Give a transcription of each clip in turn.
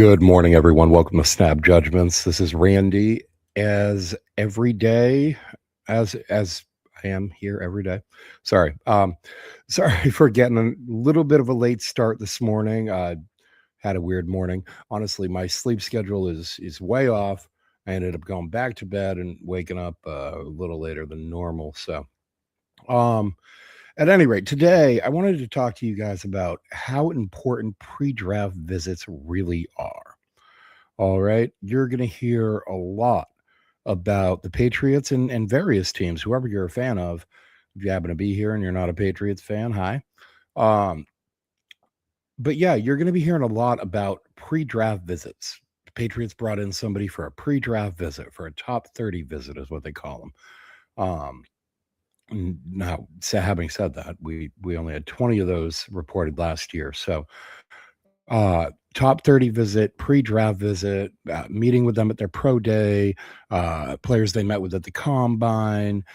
Good morning, everyone. Welcome to Snap Judgments. This is Randy, as every day, as I am here every day. Sorry, sorry for getting a little bit of a late start this morning. Had a weird morning. Honestly, my sleep schedule is way off. I ended up going back to bed and waking up a little later than normal. So, um, at any rate, today I wanted to talk to you guys about how important pre-draft visits really are. All right. You're going to hear a lot about the Patriots and various teams, whoever you're a fan of. If you happen to be here and you're not a Patriots fan, hi. Um, but yeah, you're going to be hearing a lot about pre draft visits. The Patriots brought in somebody for a pre draft visit, for a top 30 visit, is what they call them. Um, Now, having said that, we only had 20 of those reported last year. So top 30 visit, pre-draft visit, meeting with them at their pro day, players they met with at the combine,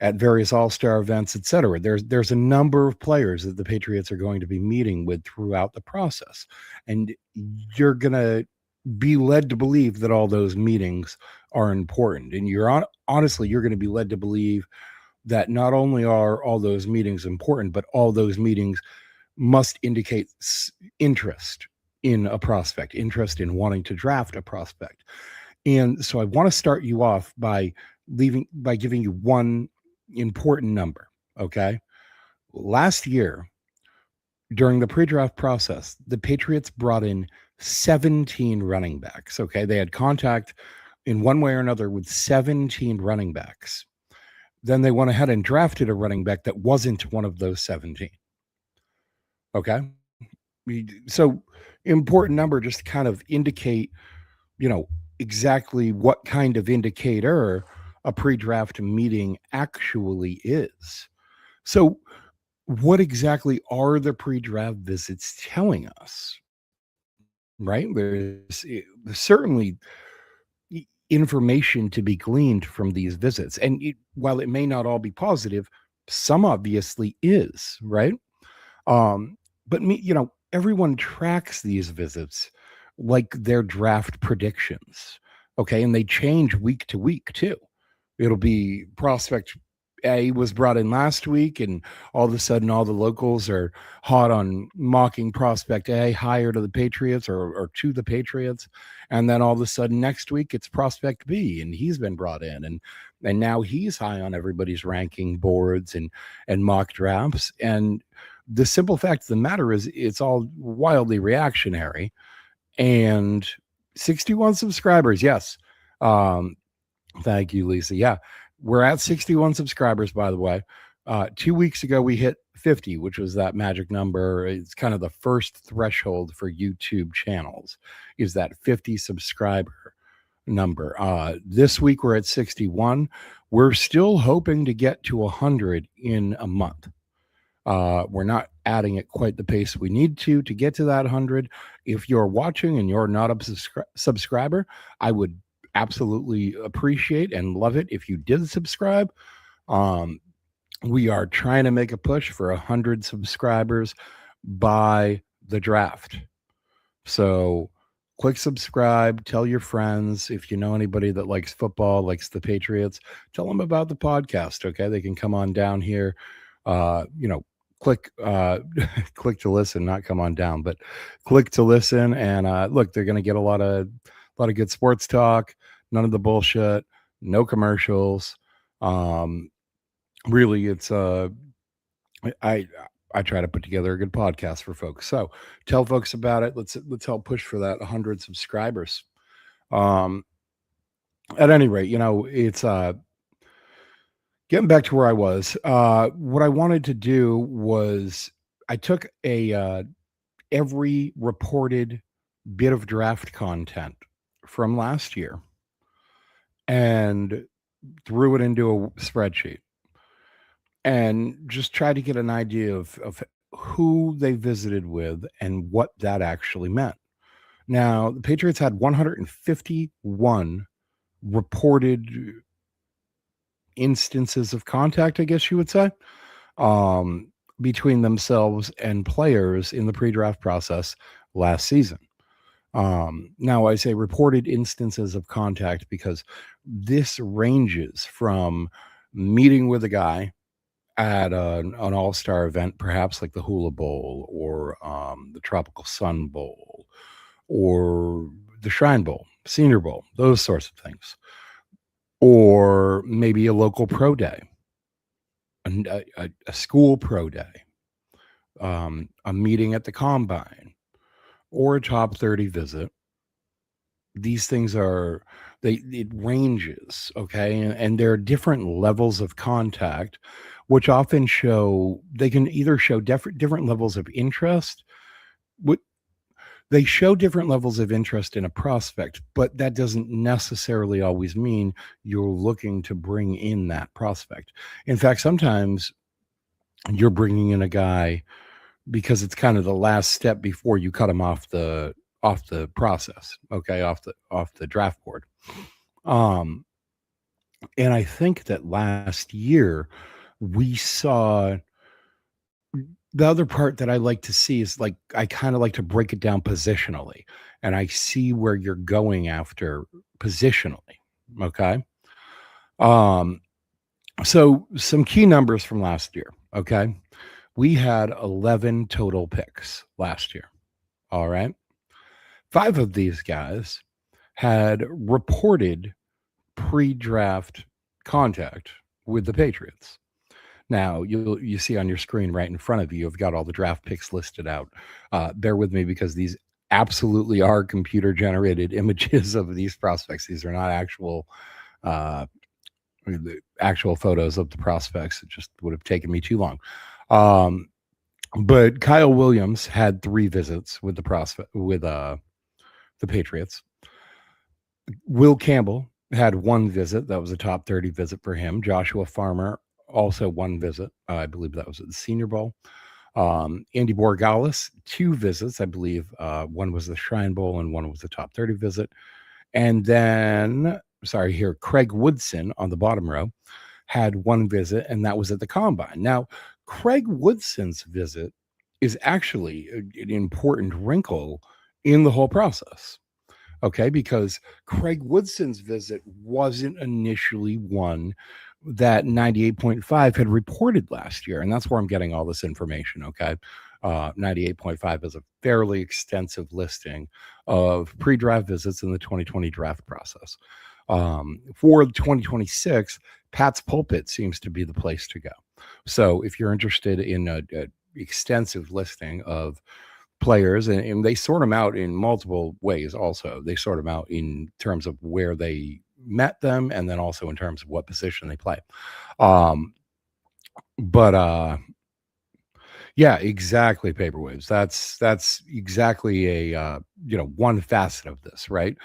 at various all-star events, etc. There's a number of players that the Patriots are going to be meeting with throughout the process. And you're going to be led to believe that all those meetings are important. And honestly, you're going to be led to believe that not only are all those meetings important, but all those meetings must indicate interest in a prospect, interest in wanting to draft a prospect. And so I want to start you off by giving you one important number. Okay. Last year, during the pre-draft process, the Patriots brought in 17 running backs. Okay. They had contact in one way or another with 17 running backs. Then they went ahead and drafted a running back that wasn't one of those 17. Okay. So important number just to kind of indicate, exactly what kind of indicator a pre-draft meeting actually is. So what exactly are the pre-draft visits telling us? Right? There's certainly information to be gleaned from these visits. And while it may not all be positive, some obviously is, right? But everyone tracks these visits like their draft predictions. Okay. And they change week to week too. It'll be prospect A was brought in last week, and all of a sudden all the locals are hot on mocking prospect A higher to the Patriots or to the Patriots. And then all of a sudden next week it's prospect B, and he's been brought in, and now he's high on everybody's ranking boards and mock drafts. And the simple fact of the matter is it's all wildly reactionary. And 61 subscribers. Yes. Thank you, Lisa. Yeah. We're at 61 subscribers, by the way. 2 weeks ago, we hit 50, which was that magic number. It's kind of the first threshold for YouTube channels, is that 50 subscriber number. This week, we're at 61. We're still hoping to get to 100 in a month. We're not adding at quite the pace we need to get to that 100. If you're watching and you're not a subscriber, I would absolutely appreciate and love it if you did subscribe. We are trying to make a push for 100 subscribers by the draft. So click subscribe, tell your friends. If you know anybody that likes football, likes the Patriots, tell them about the podcast. Okay. They can come on down here. Click click to listen, not come on down, but click to listen. And look, they're going to get a lot of good sports talk, none of the bullshit, no commercials. Really, it's I try to put together a good podcast for folks. So tell folks about it. Let's help push for that 100 subscribers. At any rate, it's getting back to where I was. What I wanted to do was I took every reported bit of draft content from last year and threw it into a spreadsheet and just tried to get an idea of who they visited with and what that actually meant. Now, the Patriots had 151 reported instances of contact, I guess you would say, between themselves and players in the pre-draft process last season. Now, I say reported instances of contact because this ranges from meeting with a guy at an all-star event, perhaps like the Hula Bowl or the Tropical Sun Bowl or the Shrine Bowl, Senior Bowl, those sorts of things, or maybe a local pro day, a school pro day, a meeting at the combine, or a top 30 visit. These things are it ranges, okay? And there are different levels of contact, which often show they can either show different levels of interest. What they show different levels of interest in a prospect, but that doesn't necessarily always mean you're looking to bring in that prospect. In fact, sometimes you're bringing in a guy because it's kind of the last step before you cut him off the process, okay, off the draft board. Um, and I think that last year we saw the other part that I like to see is like I kind of like to break it down positionally, and I see where you're going after positionally. Okay. Um, so some key numbers from last year. Okay. We had 11 total picks last year. All right. Five of these guys had reported pre-draft contact with the Patriots. Now you see on your screen right in front of you, you've got all the draft picks listed out. Bear with me because these absolutely are computer generated images of these prospects. These are not uh, actual photos of the prospects. It just would have taken me too long. But Kyle Williams had 3 visits with the Patriots. Will Campbell had 1 visit. That was a top 30 visit for him. Joshua Farmer, also 1 visit. I believe that was at the Senior Bowl. Andy Borgalis, 2 visits. I believe 1 was the Shrine Bowl and 1 was the top 30 visit. And then, Craig Woodson on the bottom row had 1 visit, and that was at the Combine. Now, Craig Woodson's visit is actually an important wrinkle in the whole process. Okay, because Craig Woodson's visit wasn't initially one that 98.5 had reported last year. And that's where I'm getting all this information. Okay. 98.5 is a fairly extensive listing of pre-draft visits in the 2020 draft process. For 2026, Pat's Pulpit seems to be the place to go. So if you're interested in a extensive listing of players, and they sort them out in multiple ways also. They sort them out in terms of where they met them and then also in terms of what position they play. But yeah, exactly, Paperwaves. That's exactly a one facet of this, right?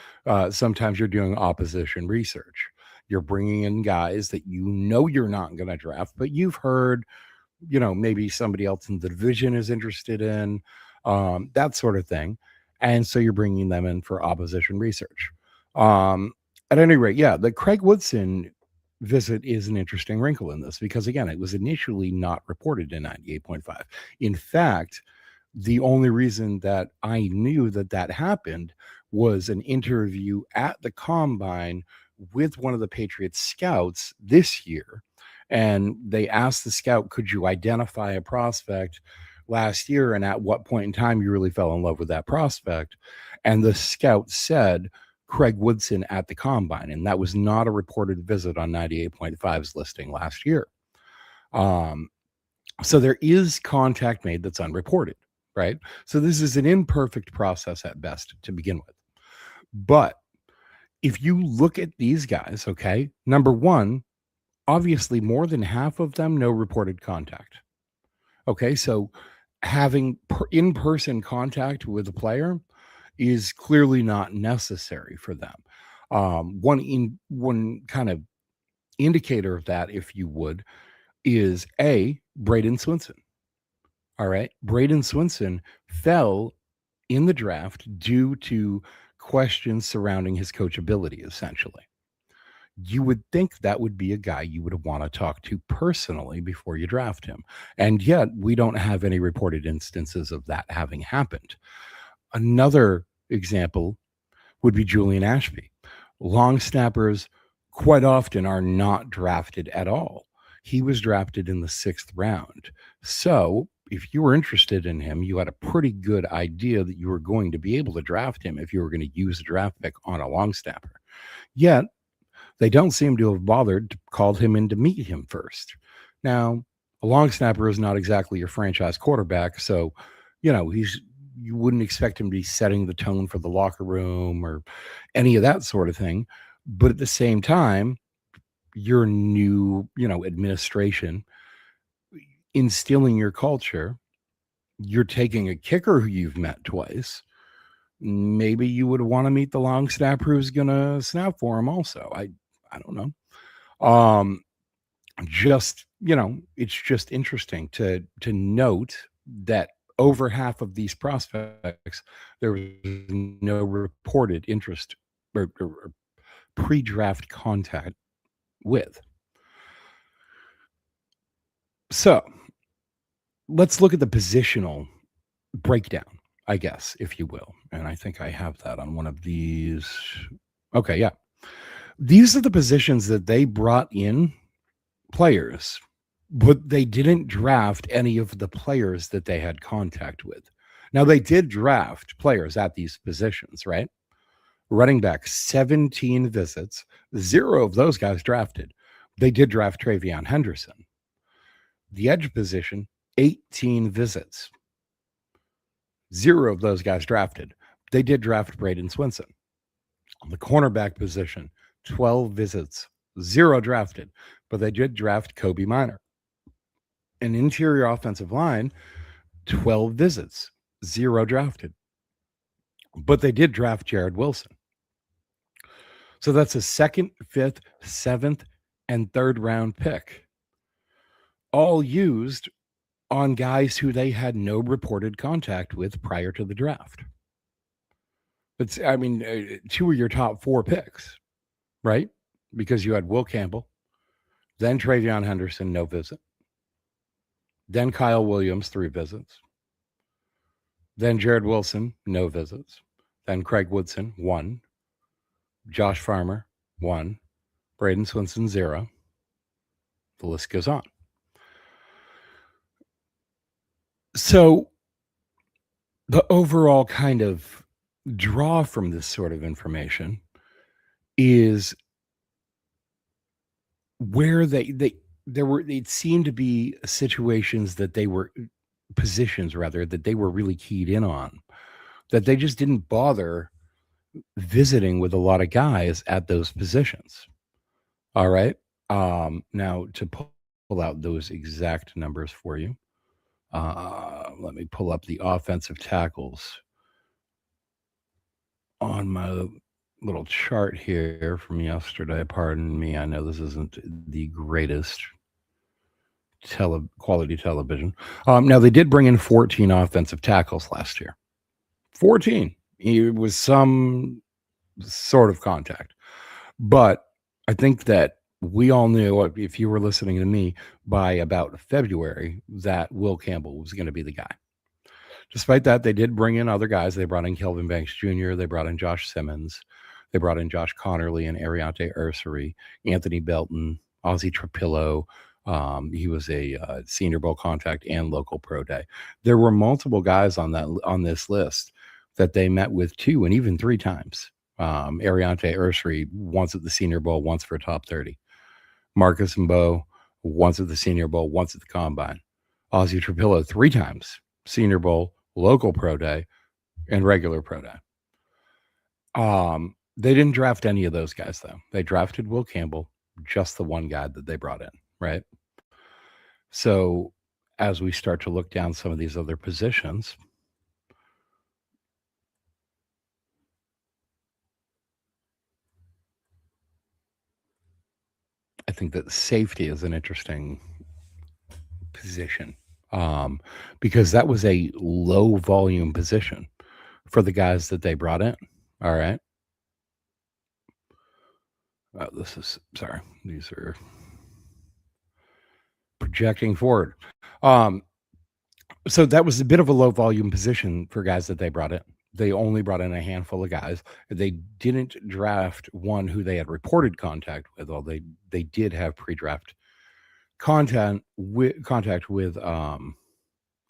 Sometimes you're doing opposition research. You're bringing in guys that you're not going to draft, but you've heard, maybe somebody else in the division is interested in, that sort of thing. And so you're bringing them in for opposition research. At any rate, yeah, the Craig Woodson visit is an interesting wrinkle in this because, again, it was initially not reported in 98.5. In fact, the only reason that I knew that happened was an interview at the Combine with one of the Patriots scouts this year. And they asked the scout, could you identify a prospect last year and at what point in time you really fell in love with that prospect? And the scout said Craig Woodson at the Combine, and that was not a reported visit on 98.5's listing last year. So there is contact made that's unreported, right? So this is an imperfect process at best to begin with. But if you look at these guys, okay, number one, obviously more than half of them, no reported contact. Okay, so having in-person contact with a player is clearly not necessary for them. One kind of indicator of that, if you would, is Braden Swinson. All right, Braden Swinson fell in the draft due to questions surrounding his coachability, essentially. You would think that would be a guy you would want to talk to personally before you draft him. And yet we don't have any reported instances of that having happened. Another example would be Julian Ashby. Long snappers quite often are not drafted at all. He was drafted in the 6th round. So, if you were interested in him, you had a pretty good idea that you were going to be able to draft him if you were going to use a draft pick on a long snapper. Yet, they don't seem to have bothered to call him in to meet him first. Now, a long snapper is not exactly your franchise quarterback, so you wouldn't expect him to be setting the tone for the locker room or any of that sort of thing. But at the same time, your new, administration instilling your culture, you're taking a kicker who you've met twice. Maybe you would want to meet the long snapper who's gonna snap for him also. I don't know. Just, it's just interesting to note that over half of these prospects, there was no reported interest or pre-draft contact with. So let's look at the positional breakdown, I guess, if you will. And I think I have that on one of these. Okay, yeah. These are the positions that they brought in players, but they didn't draft any of the players that they had contact with. Now, they did draft players at these positions, right? Running back, 17 visits, 0 of those guys drafted. They did draft Travion Henderson. The edge position, 18 visits, 0 of those guys drafted. They did draft Braden Swinson. On the cornerback position, 12 visits, 0 drafted, but they did draft Kobe Minor. An interior offensive line, 12 visits, 0 drafted, but they did draft Jared Wilson. So that's a 2nd, 5th, 7th, and 3rd round pick, all used on guys who they had no reported contact with prior to the draft. But 2 of your top 4 picks, right? Because you had Will Campbell, then Travion Henderson, no visit. Then Kyle Williams, 3 visits. Then Jared Wilson, no visits. Then Craig Woodson, 1. Josh Farmer, 1. Braden Swinson, 0. The list goes on. So the overall kind of draw from this sort of information is where it seemed to be situations that they were positions rather that they were really keyed in on, that they just didn't bother visiting with a lot of guys at those positions. All right. Now to pull out those exact numbers for you, let me pull up the offensive tackles on my little chart here from yesterday. Pardon me. I know this isn't the greatest quality television. Now they did bring in 14 offensive tackles last year. 14. It was some sort of contact. But I think that we all knew, if you were listening to me, by about February, that Will Campbell was going to be the guy. Despite that, they did bring in other guys. They brought in Kelvin Banks Jr., they brought in Josh Simmons, they brought in Josh Connerly and Ariante Ursary, Anthony Belton, Ozzie Trapillo. He was a Senior Bowl contact and local pro day. There were multiple guys on this list that they met with 2 and even 3 times. Ariante Ursary once at the Senior Bowl, once for top 30. Marcus Mbow once at the Senior Bowl, once at the Combine. Ozzie Trapillo 3 times, Senior Bowl, local pro day, and regular pro day. They didn't draft any of those guys, though. They drafted Will Campbell, just the one guy that they brought in, right? So as we start to look down some of these other positions, I think that safety is an interesting position, because that was a low volume position for the guys that they brought in. All right. These are projecting forward. So that was a bit of a low volume position for guys that they brought in. They only brought in a handful of guys. They didn't draft one who they had reported contact with, although they did have pre-draft contact with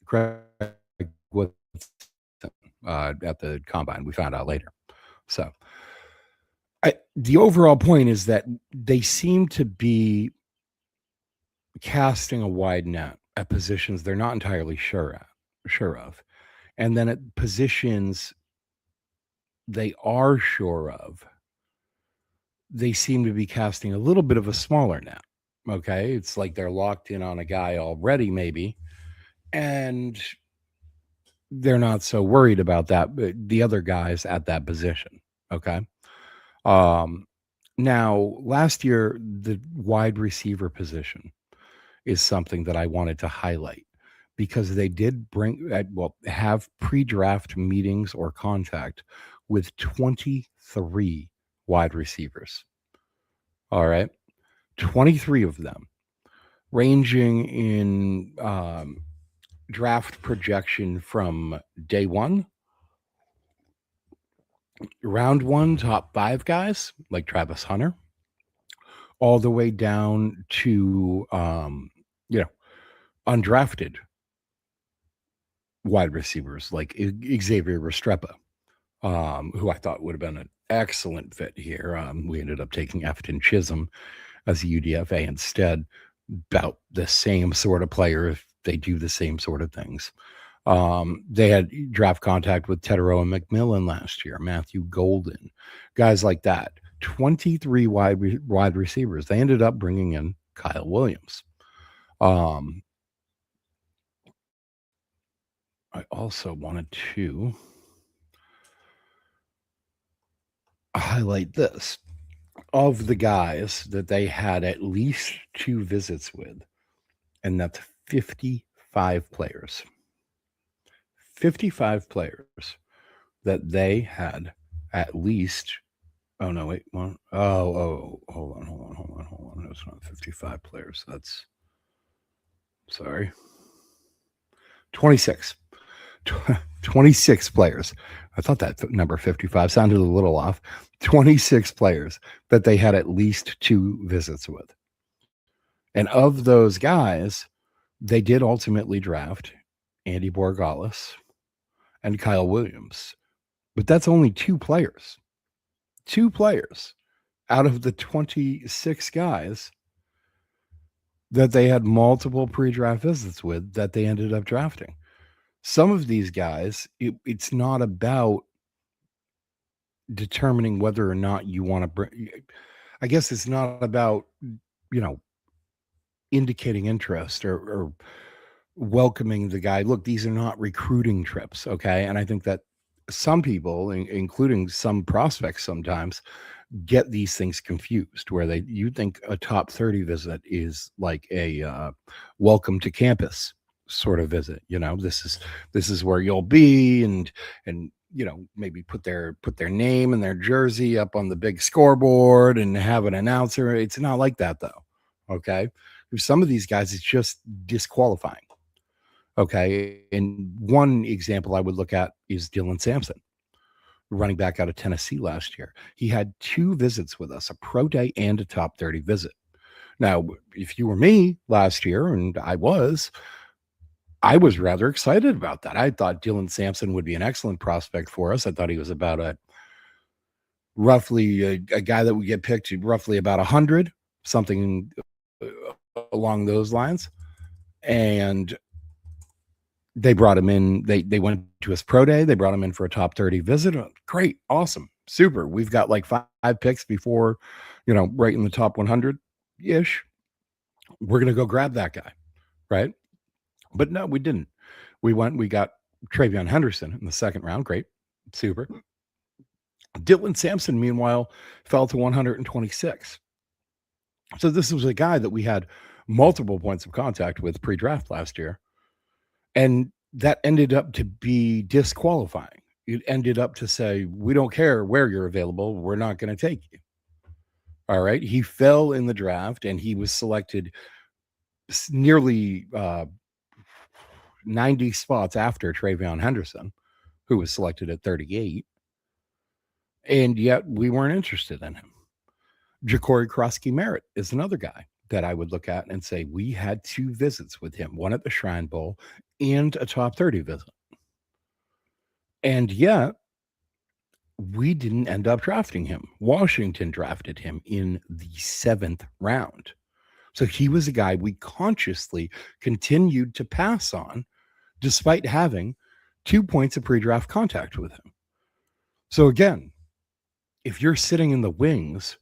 Greg Woodson at the combine. We found out later. So the overall point is that they seem to be casting a wide net at positions they're not entirely sure of. And then at positions they are sure of, they seem to be casting a little bit of a smaller net. Okay. It's like they're locked in on a guy already, maybe, and they're not so worried about that, but the other guys at that position. Okay. Now, last year, the wide receiver position is something that I wanted to highlight because they did have pre-draft meetings or contact with 23 wide receivers. All right. 23 of them, ranging in draft projection from day one, round one, top 5 guys like Travis Hunter, all the way down to undrafted wide receivers like Xavier Restrepo, who I thought would have been an excellent fit here. We ended up taking Efton Chisholm as a UDFA instead. About the same sort of player if they do the same sort of things. They had draft contact with Teteroa McMillan last year, Matthew Golden, guys like that. 23 wide receivers. They ended up bringing in Kyle Williams. I also wanted to highlight this. Of the guys that they had at least 2 visits with, and that's 55 players. 55 players that they had at least. Oh no, wait, one. Hold on. That's not 55 players. That's 26. 26 players. I thought that number 55 sounded a little off. 26 players that they had at least 2 visits with. And of those guys, they did ultimately draft Andy Borregales and Kyle Williams. But that's only 2 players. 2 players out of the 26 guys that they had multiple pre-draft visits with that they ended up drafting. Some of these guys, it's not about determining whether or not you want to bring. I guess it's not about, indicating interest or welcoming the guy. Look, these are not recruiting trips. Okay. And I think that some people, including some prospects sometimes, get these things confused where you think a top 30 visit is like a welcome to campus sort of visit. This is where you'll be and maybe put their name and their jersey up on the big scoreboard and have an announcer. It's not like that though. Okay. For some of these guys, it's just disqualifying. Okay. And one example I would look at is Dylan Sampson, running back out of Tennessee last year. He had 2 visits with us, a pro day and a top 30 visit. Now, if you were me last year, and I was rather excited about that. I thought Dylan Sampson would be an excellent prospect for us. I thought he was about roughly a guy that would get picked roughly about 100, something along those lines. And they brought him in. They went to his pro day. They brought him in for a top 30 visit. Great. Awesome. Super. We've got like 5 picks before, right in the top 100-ish. We're going to go grab that guy. Right. But no, we didn't. We got Travion Henderson in the 2nd round. Great. Super. Dylan Sampson, meanwhile, fell to 126. So this was a guy that we had multiple points of contact with pre-draft last year. And that ended up to be disqualifying. It ended up to say, we don't care where you're available. We're not going to take you. All right. He fell in the draft and he was selected nearly 90 spots after Travion Henderson, who was selected at 38, and yet we weren't interested in him. Ja'Cory Krosky-Merritt is another guy that I would look at and say we had 2 visits with him, one at the Shrine Bowl and a top 30 visit. And yet we didn't end up drafting him. Washington drafted him in the 7th round. So he was a guy we consciously continued to pass on despite having 2 points of pre-draft contact with him. So again, if you're sitting in the wings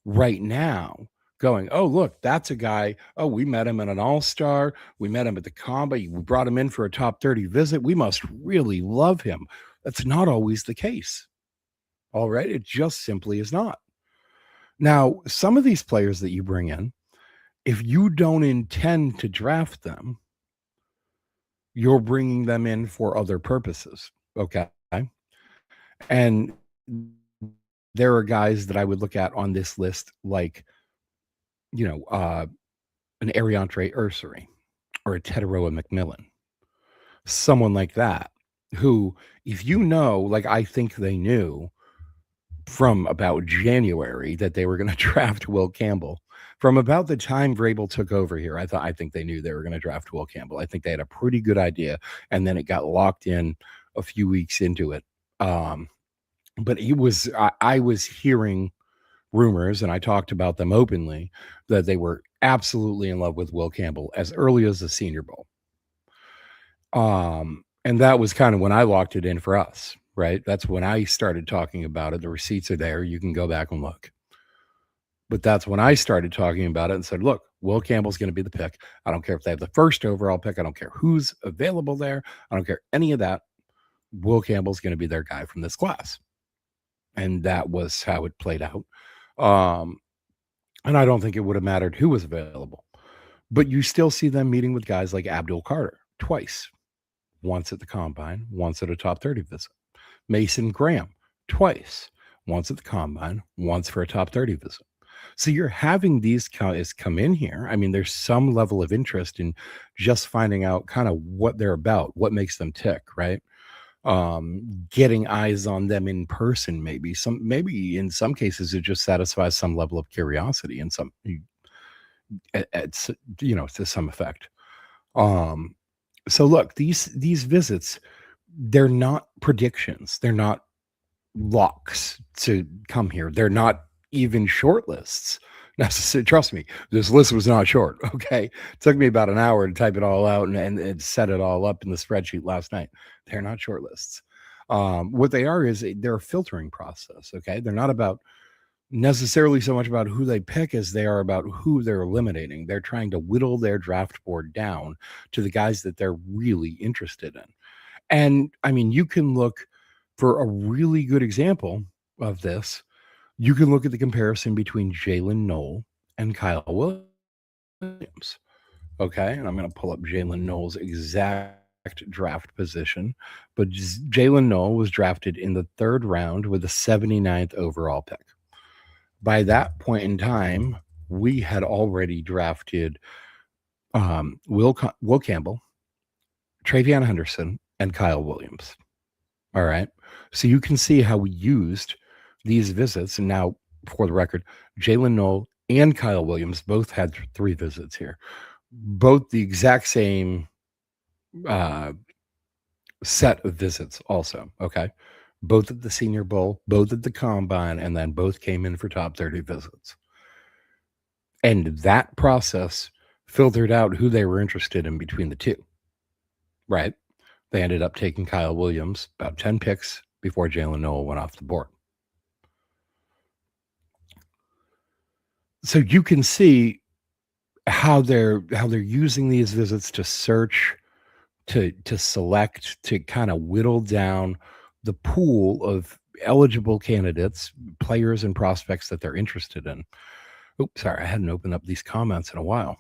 right now going, oh, look, that's a guy. Oh, we met him at an all-star. We met him at the combine. We brought him in for a top 30 visit. We must really love him. That's not always the case. All right. It just simply is not. Now, some of these players that you bring in, if you don't intend to draft them, you're bringing them in for other purposes. Okay. And there are guys that I would look at on this list, like, an Ariantre Ursary or a Teteroa McMillan, someone like that, who, if you know, like I think they knew from about January that they were going to draft Will Campbell. From about the time Vrabel took over here, I think they knew they were going to draft Will Campbell. I think they had a pretty good idea, and then it got locked in a few weeks into it. But I was hearing rumors, and I talked about them openly, that they were absolutely in love with Will Campbell as early as the Senior Bowl. And that was kind of when I locked it in for us, right? That's when I started talking about it. The receipts are there. You can go back and look. But that's when I started talking about it and said, look, Will Campbell's going to be the pick. I don't care if they have the first overall pick. I don't care who's available there. I don't care any of that. Will Campbell's going to be their guy from this class. And that was how it played out. And I don't think it would have mattered who was available. But you still see them meeting with guys like Abdul Carter twice. Once at the combine, once at a top 30 visit. Mason Graham twice. Once at the combine, once for a top 30 visit. So you're having these guys come in here. I mean, there's some level of interest in just finding out kind of what they're about, what makes them tick, right? Getting eyes on them in person, maybe in some cases it just satisfies some level of curiosity and some, to some effect. So look, these visits, they're not predictions. They're not locks to come here. They're not even short lists necessarily. Trust me, this list was not short. Okay. It took me about an hour to type it all out and set it all up in the spreadsheet last night. They're not short lists. What they are is they're a filtering process. Okay. They're not about necessarily so much about who they pick as they are about who they're eliminating. They're trying to whittle their draft board down to the guys that they're really interested in. And I mean, you can look for a really good example of this. You can look at the comparison between Jalen Noel and Kyle Williams. Okay. And I'm going to pull up Jalen Noel's exact draft position. But Jalen Noel was drafted in the 3rd round with the 79th overall pick. By that point in time, we had already drafted Will Campbell, Travion Henderson, and Kyle Williams. All right. So you can see how we used these visits. And now, for the record, Jalen Noel and Kyle Williams both had 3 visits here. Both the exact same set of visits also. Okay. Both at the Senior Bowl, both at the combine, and then both came in for top 30 visits. And that process filtered out who they were interested in between the two, right? They ended up taking Kyle Williams about 10 picks before Jalen Noel went off the board. So you can see how they're using these visits to search, to select, to kind of whittle down the pool of eligible candidates, players and prospects that they're interested in. Oops, sorry, I hadn't opened up these comments in a while.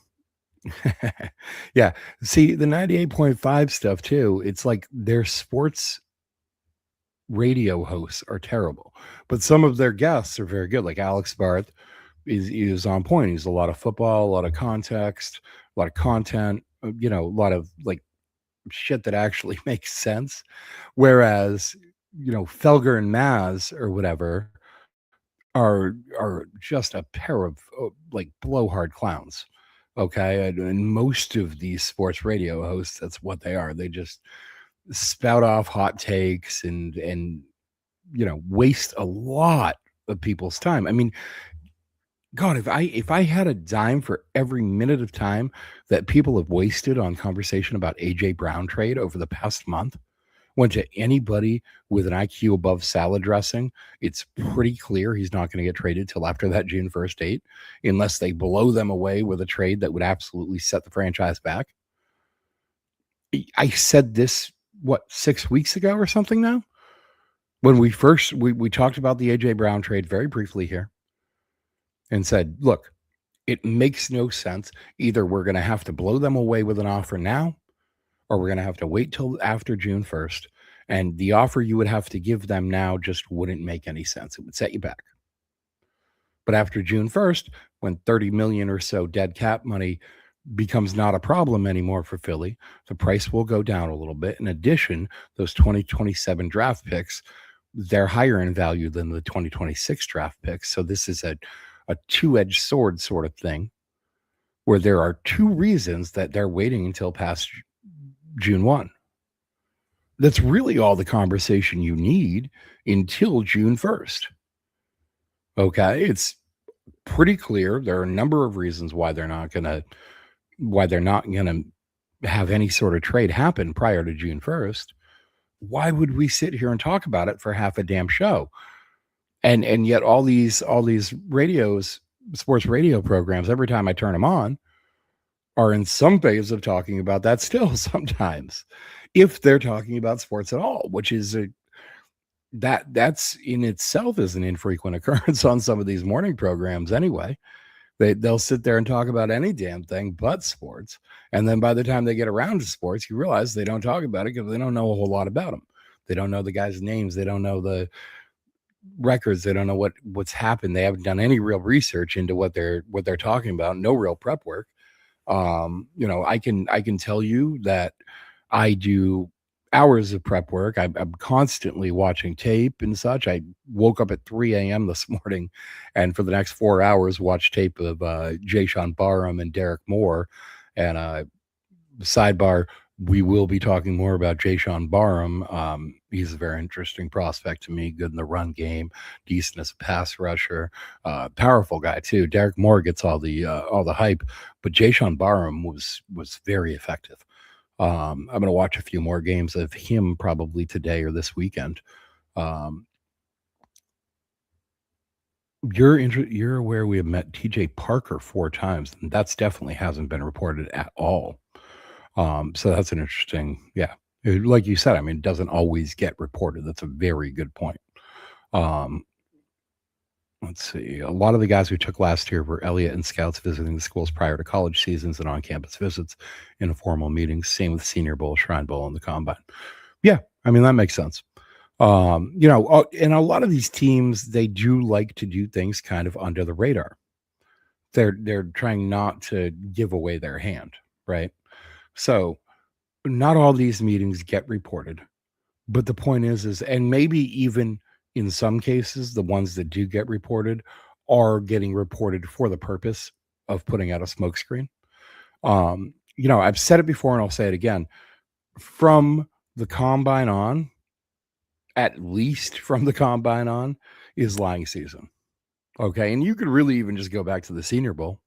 Yeah. See, the 98.5 stuff too, it's like their sports radio hosts are terrible, but some of their guests are very good. Like Alex Barth is on point. He's a lot of football, a lot of context, a lot of content, a lot of like shit that actually makes sense. Whereas, Felger and Maz or whatever are just a pair of like blowhard clowns. Okay. And most of these sports radio hosts, that's what they are. They just spout off hot takes and waste a lot of people's time. I mean, God, if I had a dime for every minute of time that people have wasted on conversation about AJ Brown trade over the past month, went to anybody with an IQ above salad dressing, it's pretty clear he's not going to get traded till after that June 1st date, unless they blow them away with a trade that would absolutely set the franchise back. I said this, 6 weeks ago or something now? When we talked about the AJ Brown trade very briefly here and said, look, it makes no sense. Either we're going to have to blow them away with an offer now, or we're going to have to wait till after June 1st. And the offer you would have to give them now just wouldn't make any sense. It would set you back. But after June 1st, when 30 million or so dead cap money becomes not a problem anymore for Philly, the price will go down a little bit. In addition, those 2027 draft picks, they're higher in value than the 2026 draft picks. So this is a two-edged sword sort of thing, where there are two reasons that they're waiting until past June 1. That's really all the conversation you need until June 1st. Okay, it's pretty clear. There are a number of reasons why they're not going to have any sort of trade happen prior to June 1st. Why would we sit here and talk about it for half a damn show? And yet all these sports radio programs, every time I turn them on, are in some phase of talking about that still sometimes, if they're talking about sports at all, which is that's in itself is an infrequent occurrence on some of these morning programs anyway. They'll sit there and talk about any damn thing but sports. And then by the time they get around to sports, you realize they don't talk about it because they don't know a whole lot about them. They don't know the guys' names. They don't know the records. They don't know what's happened. They haven't done any real research into what they're talking about. No real prep work. I can tell you that I do hours of prep work. I'm constantly watching tape and such. I woke up at 3 a.m. this morning, and for the next 4 hours, watched tape of Jayshawn Barham and Derek Moore. And sidebar, we will be talking more about Jayshawn Barham. He's a very interesting prospect to me. Good in the run game, decent as a pass rusher, powerful guy too. Derek Moore gets all the hype, but Jayshawn Barham was very effective. I'm going to watch a few more games of him probably today or this weekend. You're aware we have met TJ Parker 4 times, and that's definitely hasn't been reported at all. So that's an interesting, yeah. Like you said, I mean, it doesn't always get reported. That's a very good point. Let's see. A lot of the guys we took last year were Elliott and scouts visiting the schools prior to college seasons and on-campus visits, informal meetings. Same with Senior Bowl, Shrine Bowl, and the Combine. Yeah, I mean, that makes sense. And a lot of these teams, they do like to do things kind of under the radar. They're trying not to give away their hand, right? So not all these meetings get reported, but the point is, and maybe even in some cases, the ones that do get reported are getting reported for the purpose of putting out a smokescreen. I've said it before and I'll say it again. From the Combine on, at least from the Combine on, is lying season. Okay. And you could really even just go back to the Senior Bowl.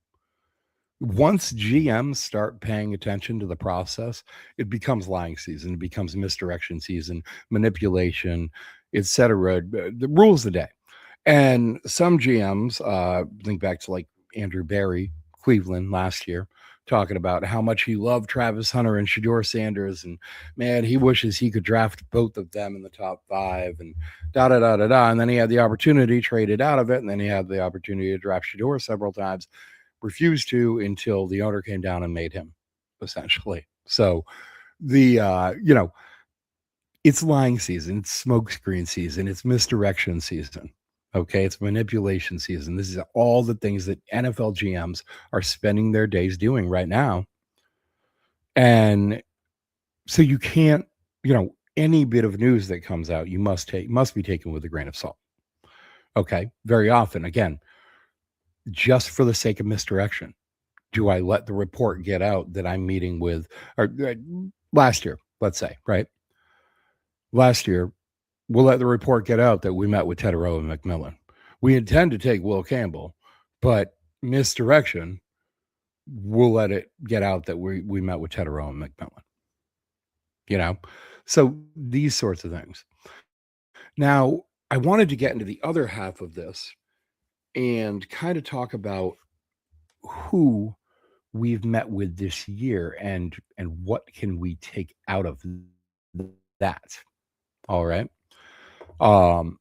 Once GMs start paying attention to the process, it becomes lying season, it becomes misdirection season, manipulation, etc. The rules of the day. And some GMs, think back to like Andrew Berry, Cleveland last year, talking about how much he loved Travis Hunter and Shedeur Sanders, and man, he wishes he could draft both of them in the top 5, and da da da da da. And then he had the opportunity, traded out of it, and then he had the opportunity to draft Shedeur several times. Refused to until the owner came down and made him, essentially. So it's lying season, it's smokescreen season, it's misdirection season. Okay, it's manipulation season. This is all the things that NFL GMs are spending their days doing right now. And So you can't, any bit of news that comes out, you must be taken with a grain of salt. Okay. Very often, again, just for the sake of misdirection, do I let the report get out that I'm meeting with, or last year, let's say, right? Last year, we'll let the report get out that we met with Tedero and McMillan. We intend to take Will Campbell, but misdirection, we'll let it get out that we met with Tedero and McMillan. You know, so these sorts of things. Now, I wanted to get into the other half of this and kind of talk about who we've met with this year and what can we take out of that. All right. Um,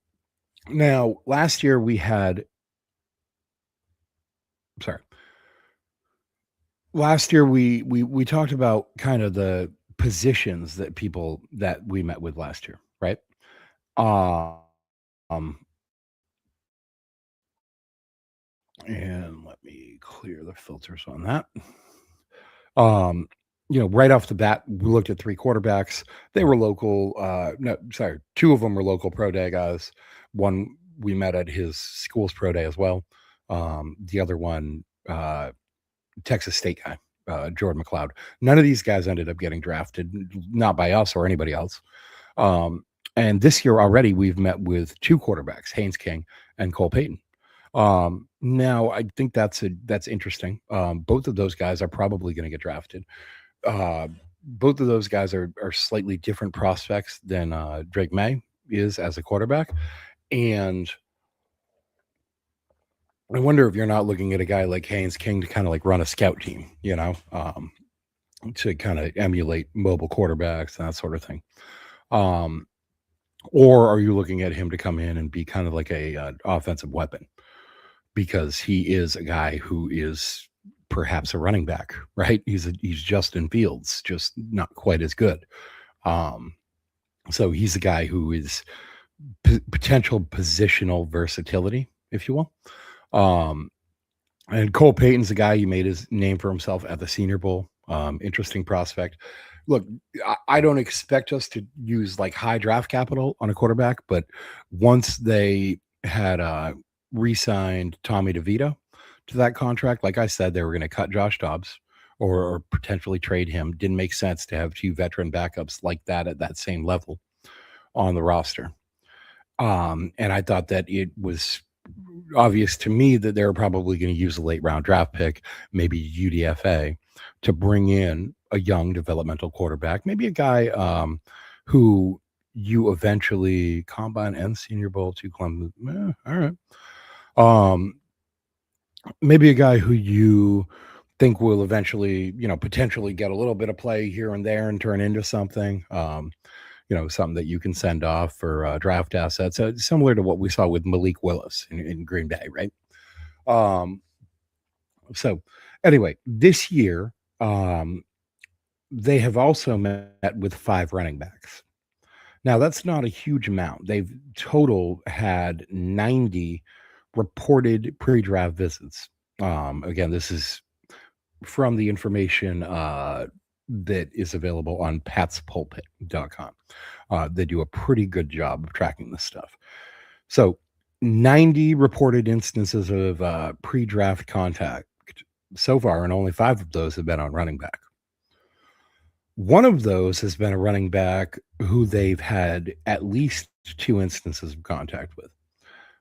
Now, last year we had, sorry, last year we talked about kind of the positions that people that we met with last year, right? Um, and let me clear the filters on that. Um, right off the bat, we looked at three quarterbacks. They were local. No, sorry, two of them were local pro day guys. One we met at his school's pro day as well. The other one, Texas State guy, Jordan McLeod. None of these guys ended up getting drafted, not by us or anybody else. And this year already, we've met with two quarterbacks, Haynes King and Cole Payton. Now I think that's interesting. Both of those guys are probably going to get drafted. Both of those guys are slightly different prospects than Drake May is as a quarterback, and I wonder if you're not looking at a guy like Haynes King to kind of like run a scout team, to kind of emulate mobile quarterbacks and that sort of thing. Um, or are you looking at him to come in and be kind of like a offensive weapon? Because he is a guy who is perhaps a running back, right? He's Justin Fields, just not quite as good. Um, so he's a guy who is potential positional versatility, if you will. Um, and Cole Payton's a guy who made his name for himself at the Senior Bowl. Interesting prospect. Look, I don't expect us to use like high draft capital on a quarterback, but once they had re-signed Tommy DeVito to that contract, like I said, they were going to cut Josh Dobbs or potentially trade him. Didn't make sense to have two veteran backups like that at that same level on the roster. And I thought that it was obvious to me that they were probably going to use a late round draft pick, maybe UDFA, to bring in a young developmental quarterback, maybe a guy who you eventually combine and Senior Bowl to Clemson. All right. Maybe a guy who you think will eventually, potentially get a little bit of play here and there and turn into something. Something that you can send off for draft assets, similar to what we saw with Malik Willis in Green Bay, right? So anyway, this year, they have also met with 5 running backs. Now, that's not a huge amount. They've total had 90 reported pre-draft visits. Again, this is from the information that is available on patspulpit.com. They do a pretty good job of tracking this stuff. So 90 reported instances of pre-draft contact so far, and only 5 of those have been on running back. One of those has been a running back who they've had at least 2 instances of contact with,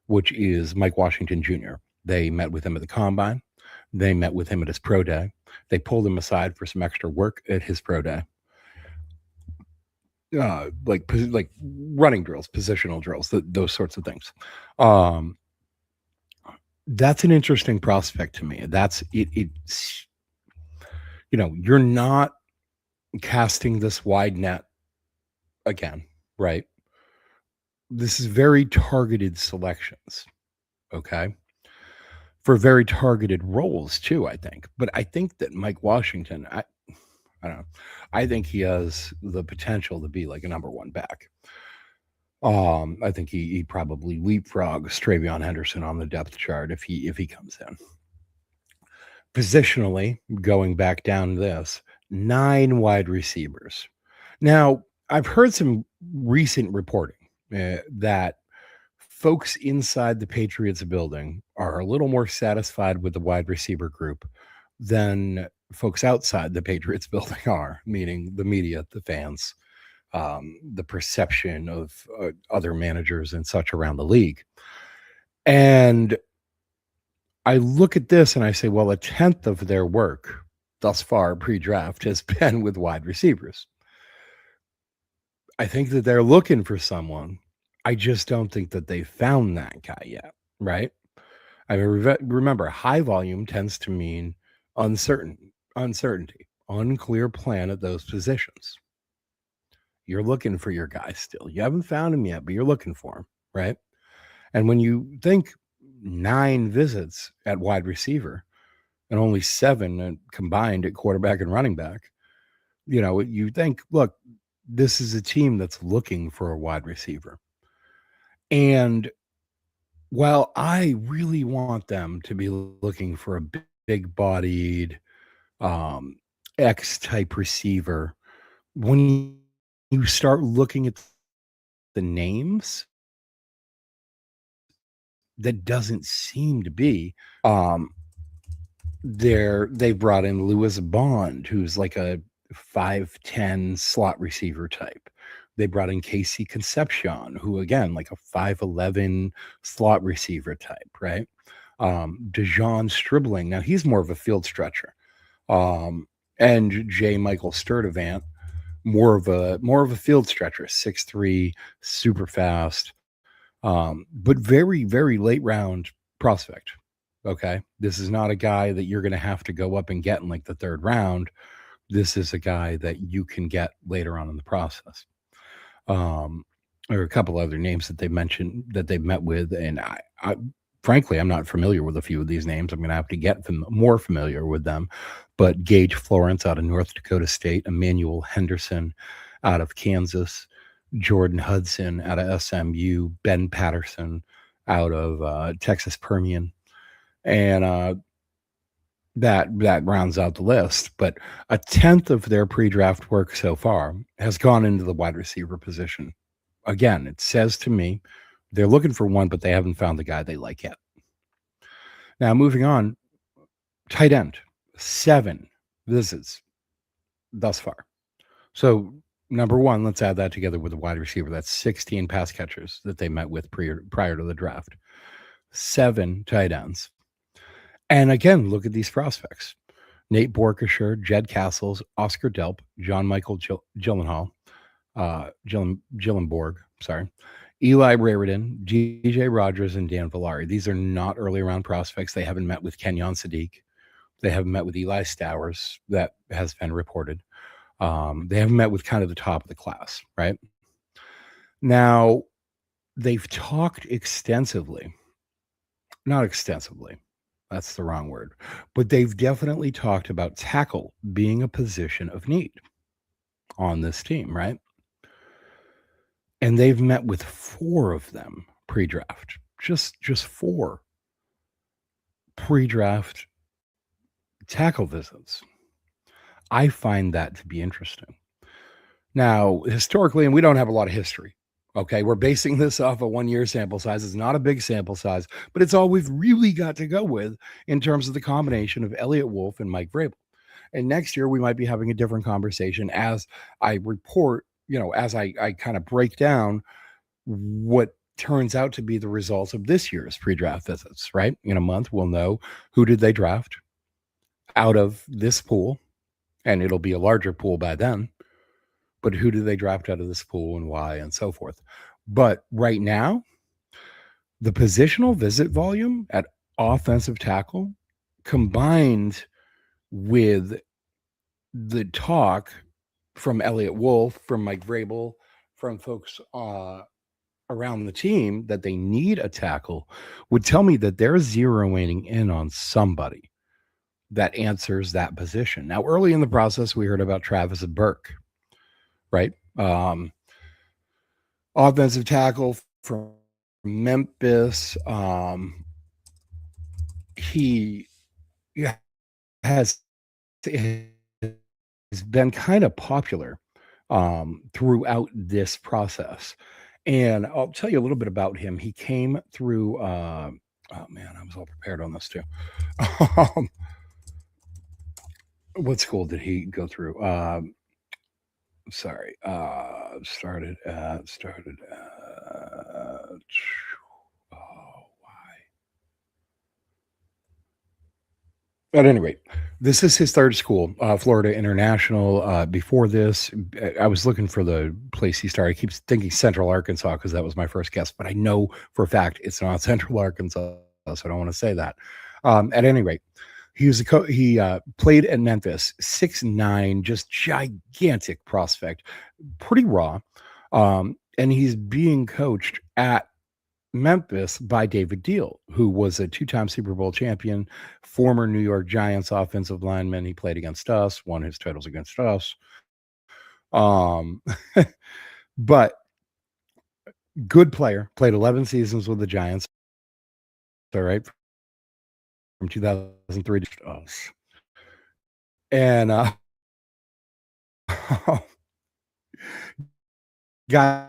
which is Mike Washington Jr. They met with him at the combine. They met with him at his pro day. They pulled him aside for some extra work at his pro day. Like running drills, positional drills, those sorts of things. That's an interesting prospect to me. That's it. It's, you're not casting this wide net again, right? This is very targeted selections, okay? For very targeted roles too, I think. But I think that Mike Washington, I don't know. I think he has the potential to be like a number 1 back. I think he probably leapfrogs Travion Henderson on the depth chart if he comes in. Positionally, going back down this, 9 wide receivers. Now, I've heard some recent reporting that folks inside the Patriots building are a little more satisfied with the wide receiver group than folks outside the Patriots building are, meaning the media, the fans, the perception of other managers and such around the league. And I look at this and I say, well, a tenth of their work thus far pre draft has been with wide receivers. I think that they're looking for someone. I just don't think that they found that guy yet, right? I mean, remember, high volume tends to mean uncertainty, unclear plan at those positions. You're looking for your guy still. You haven't found him yet, but you're looking for him, right? And when you think 9 visits at wide receiver and only 7 combined at quarterback and running back, you think, look, this is a team that's looking for a wide receiver. And while I really want them to be looking for a big bodied, um, X type receiver, when you start looking at the names, that doesn't seem to be. Um, they brought in Lewis Bond, who's like a 5'10" slot receiver type. They brought in Casey Concepcion, who again, like a 5'11" slot receiver type, right? Dejon Stribling. Now he's more of a field stretcher. And J. Michael Sturdivant, more of a field stretcher, 6'3", super fast, but very, very late round prospect. Okay. This is not a guy that you're going to have to go up and get in like the 3rd round. This is a guy that you can get later on in the process. Or a couple other names that they mentioned that they've met with. And I frankly, I'm not familiar with a few of these names. I'm going to have to get more familiar with them. But Gage Florence out of North Dakota State, Emmanuel Henderson out of Kansas, Jordan Hudson out of SMU, Ben Patterson out of Texas Permian. And that rounds out the list. But a tenth of their pre-draft work so far has gone into the wide receiver position. Again, it says to me they're looking for one, but they haven't found the guy they like yet. Now, moving on, tight end, 7 visits thus far. So, number one, let's add that together with the wide receiver. That's 16 pass catchers that they met with prior to the draft. 7 tight ends. And again, look at these prospects. Nate Borkesher, Jed Castles, Oscar Delp, John Michael Gyllenhaal, Gillenborg, sorry, Eli Raridan, DJ Rogers, and Dan Villari. These are not early round prospects. They haven't met with Kenyon Sadiq. They haven't met with Eli Stowers. That has been reported. They haven't met with kind of the top of the class, right? Now, they've talked extensively. Not extensively. That's the wrong word. But they've definitely talked about tackle being a position of need on this team, right? And they've met with 4 of them pre-draft. Just 4 pre-draft tackle visits. I find that to be interesting. Now, historically, and we don't have a lot of history. Okay, we're basing this off a 1-year sample size. It's not a big sample size, but it's all we've really got to go with in terms of the combination of Elliott Wolf and Mike Vrabel. And next year, we might be having a different conversation as I report, as I kind of break down what turns out to be the results of this year's pre-draft visits, right? In a month, we'll know who did they draft out of this pool, and it'll be a larger pool by then. But who do they draft out of this pool and why and so forth? But right now, the positional visit volume at offensive tackle combined with the talk from Elliott Wolf, from Mike Vrabel, from folks around the team that they need a tackle would tell me that they're zeroing in on somebody that answers that position. Now, early in the process, we heard about Travis Burke, right? Offensive tackle from Memphis. He has been kind of popular throughout this process. And I'll tell you a little bit about him. He came through. Oh man, I was all prepared on this too. Um, what school did he go through? Sorry. Oh, at any rate, this is his third school, Florida International. Before this, I was looking for the place he started. I keep thinking Central Arkansas because that was my first guess, but I know for a fact it's not Central Arkansas, so I don't want to say that. At any rate, he played at Memphis, 6'9", just gigantic prospect, pretty raw, and he's being coached at Memphis by David Deal, who was a two-time Super Bowl champion, former New York Giants offensive lineman. He played against us, won his titles against us. Um, but good player, played 11 seasons with the Giants. All right, from 2003 to us, and guy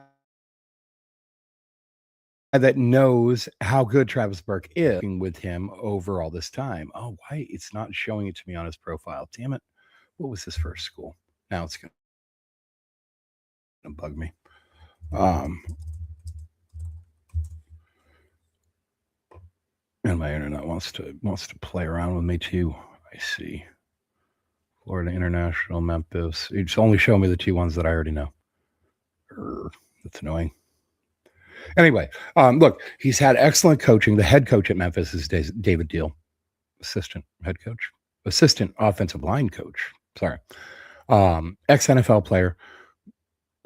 that knows how good Travis Burke is with him over all this time. Oh, why it's not showing it to me on his profile? Damn it! What was his first school? Now it's gonna bug me. Um, and my internet wants to play around with me too. I see. Florida International, Memphis. It's only showing me the two ones that I already know. That's annoying. Anyway, look, he's had excellent coaching. The head coach at Memphis is David Deal, assistant offensive line coach. Sorry, ex NFL player.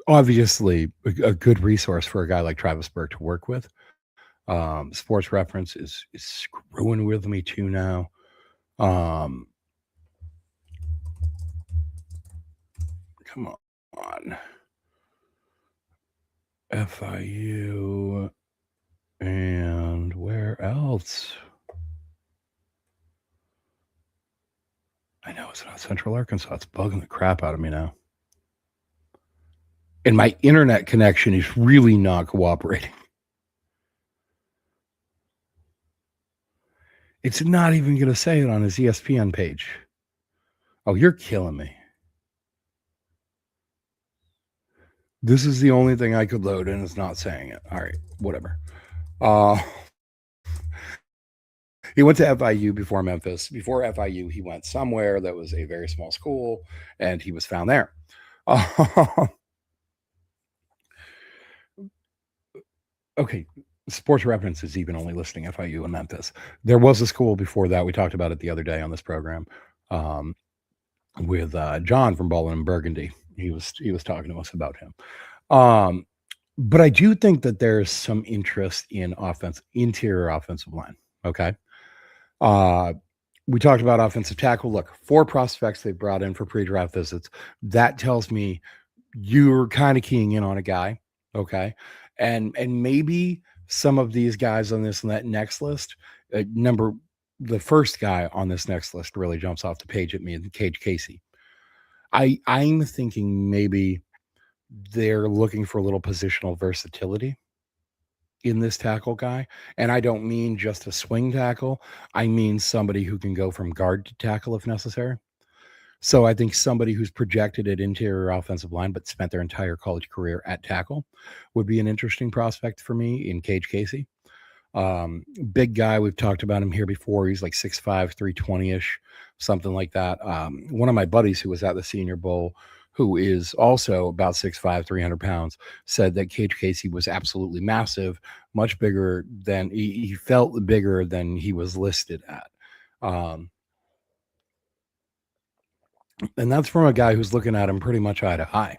Obviously, a good resource for a guy like Travis Burke to work with. Sports Reference is screwing with me too now. Come on. FIU and where else? I know it's not Central Arkansas. It's bugging the crap out of me now. And my internet connection is really not cooperating. It's not even going to say it on his ESPN page. Oh, you're killing me. This is the only thing I could load and it's not saying it. All right, whatever. He went to FIU before Memphis. Before FIU, he went somewhere that was a very small school, and he was found there. Okay, Sports Reference is even only listing FIU and Memphis. There was a school before that. We talked about it the other day on this program with John from Ballin and Burgundy. He was talking to us about him. But I do think that there's some interest in interior offensive line. Okay. We talked about offensive tackle. Look, 4 prospects they brought in for pre-draft visits. That tells me you're kind of keying in on a guy. Okay. And maybe some of these guys on this and that next list, the first guy on this next list really jumps off the page at me, Cage Casey. I'm thinking maybe they're looking for a little positional versatility in this tackle guy. And I don't mean just a swing tackle. I mean somebody who can go from guard to tackle if necessary. So I think somebody who's projected at interior offensive line but spent their entire college career at tackle would be an interesting prospect for me in Cage Casey. Big guy. We've talked about him here before. He's like 6'5", 320-ish, something like that. One of my buddies who was at the Senior Bowl, who is also about 6'5", 300 pounds, said that Cage Casey was absolutely massive, much bigger than he felt bigger than he was listed at. And that's from a guy who's looking at him pretty much eye to eye.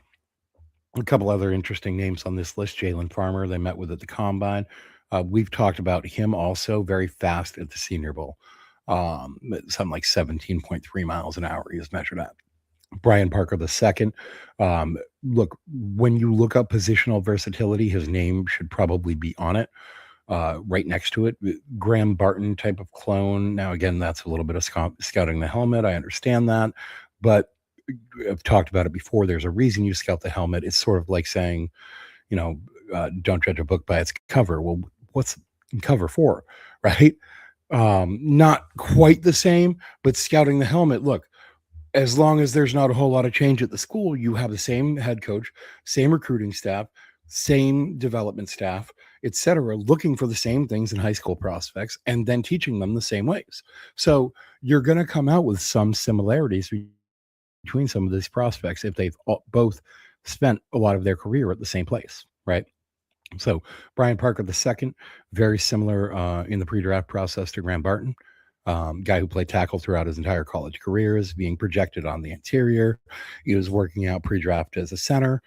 A couple other interesting names on this list. Jalen Farmer, they met with at the Combine. We've talked about him also, very fast at the Senior Bowl. Something like 17.3 miles an hour he was measured at. Brian Parker II. Look, when you look up positional versatility, his name should probably be on it. Right next to it, Graham Barton type of clone. Now, again, that's a little bit of scouting the helmet. I understand that. But I've talked about it before. There's a reason you scout the helmet. It's sort of like saying, you know, don't judge a book by its cover. Well, what's cover for, right? Not quite the same, but scouting the helmet. Look, as long as there's not a whole lot of change at the school, you have the same head coach, same recruiting staff, same development staff, etc., looking for the same things in high school prospects and then teaching them the same ways. So you're going to come out with some similarities between some of these prospects if they've both spent a lot of their career at the same place, right? So Brian Parker II, very similar in the pre-draft process to Graham Barton. Guy who played tackle throughout his entire college career, is being projected on the interior. He was working out pre-draft as a center.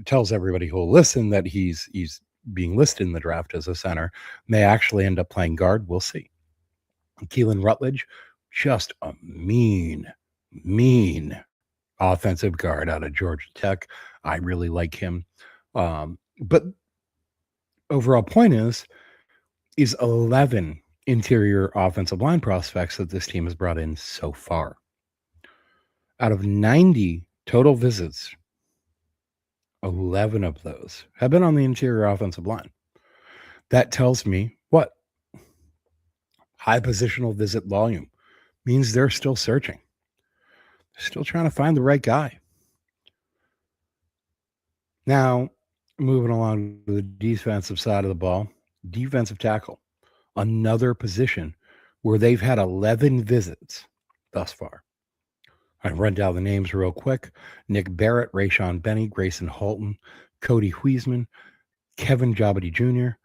Tells everybody who will listen that he's being listed in the draft as a center. May actually end up playing guard. We'll see. Keelan Rutledge, just a mean offensive guard out of Georgia Tech. I really like him. But overall point is 11 interior offensive line prospects that this team has brought in so far. Out of 90 total visits, 11 of those have been on the interior offensive line. That tells me what? High positional visit volume means they're still searching. They're still trying to find the right guy. Now, moving along to the defensive side of the ball, defensive tackle, another position where they've had 11 visits thus far. I run down the names real quick. Nick Barrett, Rayshon Benny, Grayson Holton, Cody Huisman, Kevin Jabody Jr.,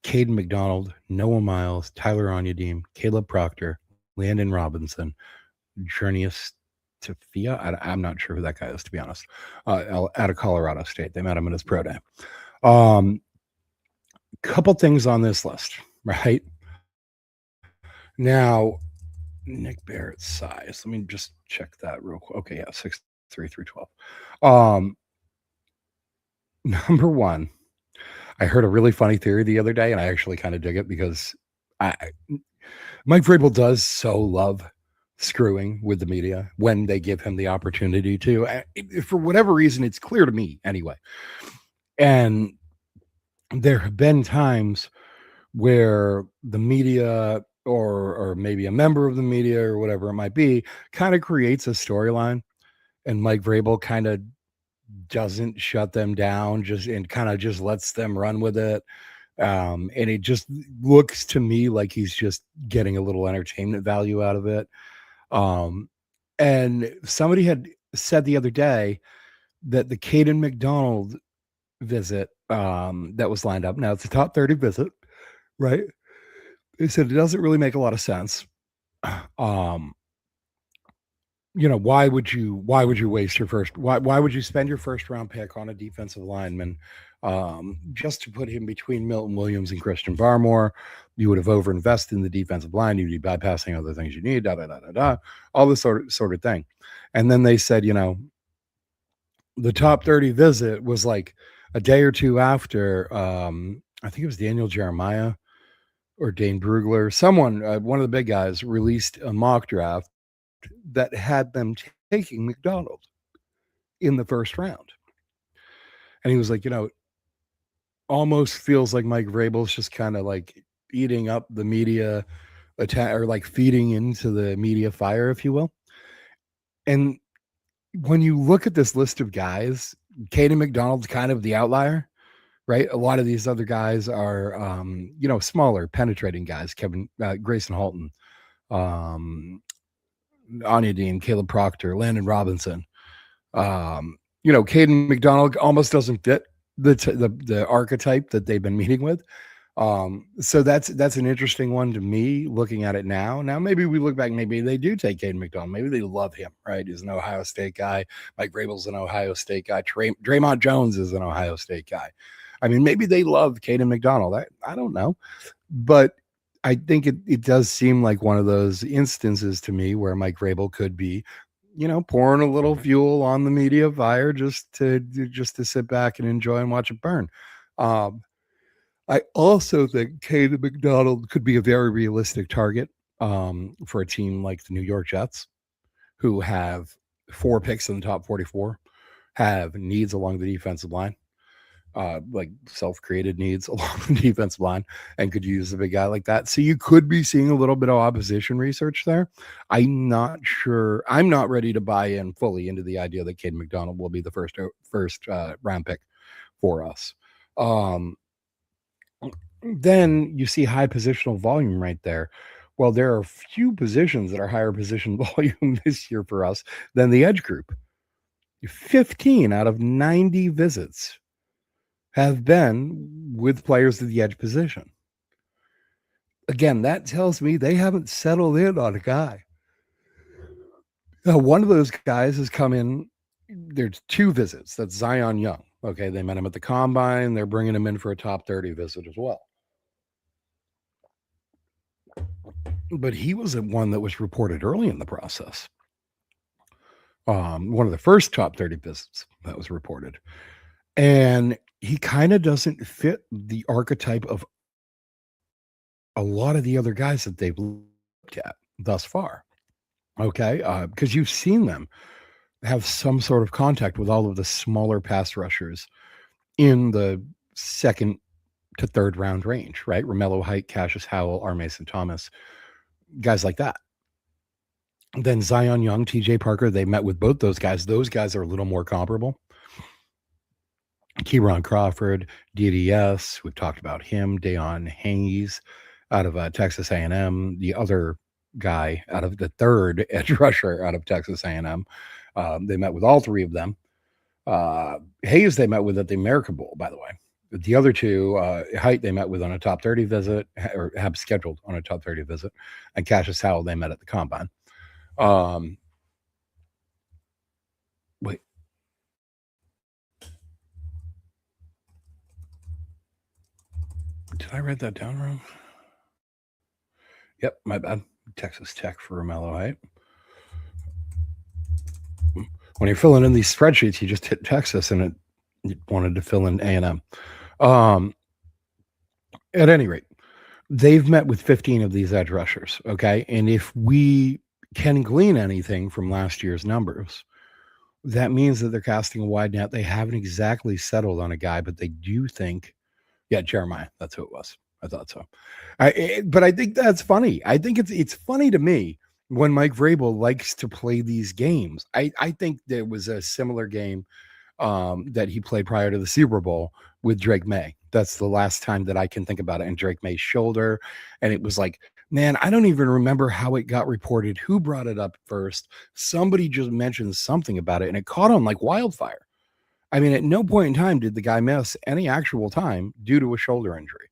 Caden McDonald, Noah Miles, Tyler Onyedim, Caleb Proctor, Landon Robinson, Journeus Tafia. I'm not sure who that guy is, to be honest. Out of Colorado State. They met him at his pro day. Couple things on this list, right? Now, Nick Barrett's size. Let me just check that real quick. Okay, yeah, 6'3", 312. Number one, I heard a really funny theory the other day, and I actually kind of dig it because Mike Vrabel does so love screwing with the media when they give him the opportunity to. For whatever reason, it's clear to me anyway. And there have been times where the media or maybe a member of the media or whatever it might be kind of creates a storyline, and Mike Vrabel kind of doesn't shut them down, and kind of just lets them run with it. And it just looks to me like he's just getting a little entertainment value out of it. And somebody had said the other day that the Caden McDonald visit that was lined up. Now it's a top 30 visit, right? They said it doesn't really make a lot of sense. Why would you waste your why would you spend your first round pick on a defensive lineman just to put him between Milton Williams and Christian Barmore? You would have overinvested in the defensive line. You'd be bypassing other things you need, all this sort of thing. And then they said, the top 30 visit was like a day or two after, I think it was Daniel Jeremiah or Dane Brugler, someone, one of the big guys, released a mock draft that had them taking McDonald in the first round. And he was like, almost feels like Mike Vrabel's just kind of like eating up the media attack, or like feeding into the media fire, if you will. And when you look at this list of guys, Caden McDonald's kind of the outlier, right? A lot of these other guys are, smaller, penetrating guys. Grayson Holton, Anya Dean, Caleb Proctor, Landon Robinson. Caden McDonald almost doesn't fit the archetype that they've been meeting with. So that's an interesting one to me, looking at it now. Now, maybe we look back, maybe they do take Caden McDonald. Maybe they love him, right? He's an Ohio State guy. Mike Vrabel's an Ohio State guy. Draymond Jones is an Ohio State guy. I mean, maybe they love Caden McDonald. I don't know. But I think it does seem like one of those instances to me where Mike Vrabel could be, pouring a little fuel on the media fire just to sit back and enjoy and watch it burn. I also think Caden McDonald could be a very realistic target for a team like the New York Jets, who have 4 picks in the top 44 have needs along the defensive line, like self-created needs along the defensive line, and could use a big guy like that. So you could be seeing a little bit of opposition research there. I'm not sure. I'm not ready to buy in fully into the idea that Caden McDonald will be the first round pick for us. Then you see high positional volume right there. Well, there are few positions that are higher position volume this year for us than the edge group. 15 out of 90 visits have been with players at the edge position. Again, that tells me they haven't settled in on a guy. One of those guys has come in. There's 2 visits. That's Zion Young. Okay, they met him at the combine. They're bringing him in for a top 30 visit as well. But he was one that was reported early in the process. One of the first top 30 visits that was reported. And he kind of doesn't fit the archetype of a lot of the other guys that they've looked at thus far. Okay, because you've seen them have some sort of contact with all of the smaller pass rushers in the second to third round range, right? Romello Height, Cassius Howell, R. Mason Thomas, guys like that. Then Zion Young, TJ Parker, they met with both those guys. Those guys are a little more comparable. Keyron Crawford, DDS, we've talked about him. Dayon Hayes out of Texas A&M, the other guy out of the third edge rusher out of Texas A&M. They met with all 3 of them. Hayes they met with at the American Bowl, by the way. The other 2, Height they met with on a top 30 visit, or have scheduled on a top 30 visit, and Cassius Howell they met at the combine. Wait. Did I write that down wrong? Yep, my bad. Texas Tech for Romello Height. When you're filling in these spreadsheets, you just hit Texas and it wanted to fill in A&M. At any rate, they've met with 15 of these edge rushers, okay? And if we can glean anything from last year's numbers, that means that they're casting a wide net. They haven't exactly settled on a guy, but they do think, yeah, Jeremiah, that's who it was. I thought so. But I think that's funny. I think it's funny to me when Mike Vrabel likes to play these games. I think there was a similar game that he played prior to the Super Bowl with Drake May. That's the last time that I can think about it. And Drake May's shoulder. And it was like, man, I don't even remember how it got reported, who brought it up first. Somebody just mentioned something about it, and it caught on like wildfire. I mean, at no point in time did the guy miss any actual time due to a shoulder injury.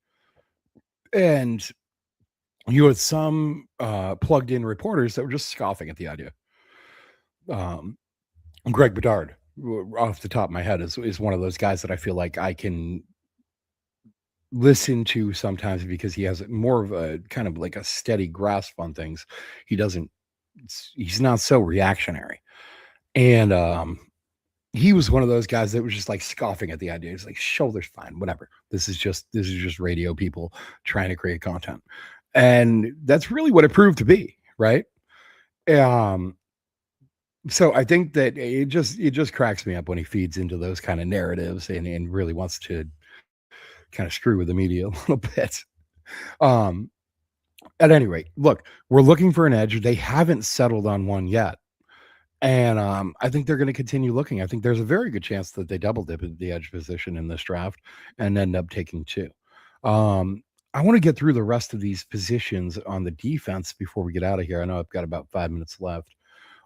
And you had some plugged in reporters that were just scoffing at the idea. Greg Bedard, off the top of my head, is one of those guys that I feel like I can listen to sometimes because he has more of a kind of like a steady grasp on things. He's not so reactionary. And he was one of those guys that was just like scoffing at the idea. He's like, shoulder's fine, whatever. This is just radio people trying to create content. And that's really what it proved to be, right? So I think that it just cracks me up when he feeds into those kind of narratives and really wants to kind of screw with the media a little bit. At any rate, look, we're looking for an edge. They haven't settled on one yet. And I think they're going to continue looking. I think there's a very good chance that they double dip at the edge position in this draft and end up taking 2. I want to get through the rest of these positions on the defense before we get out of here. I know I've got about 5 minutes left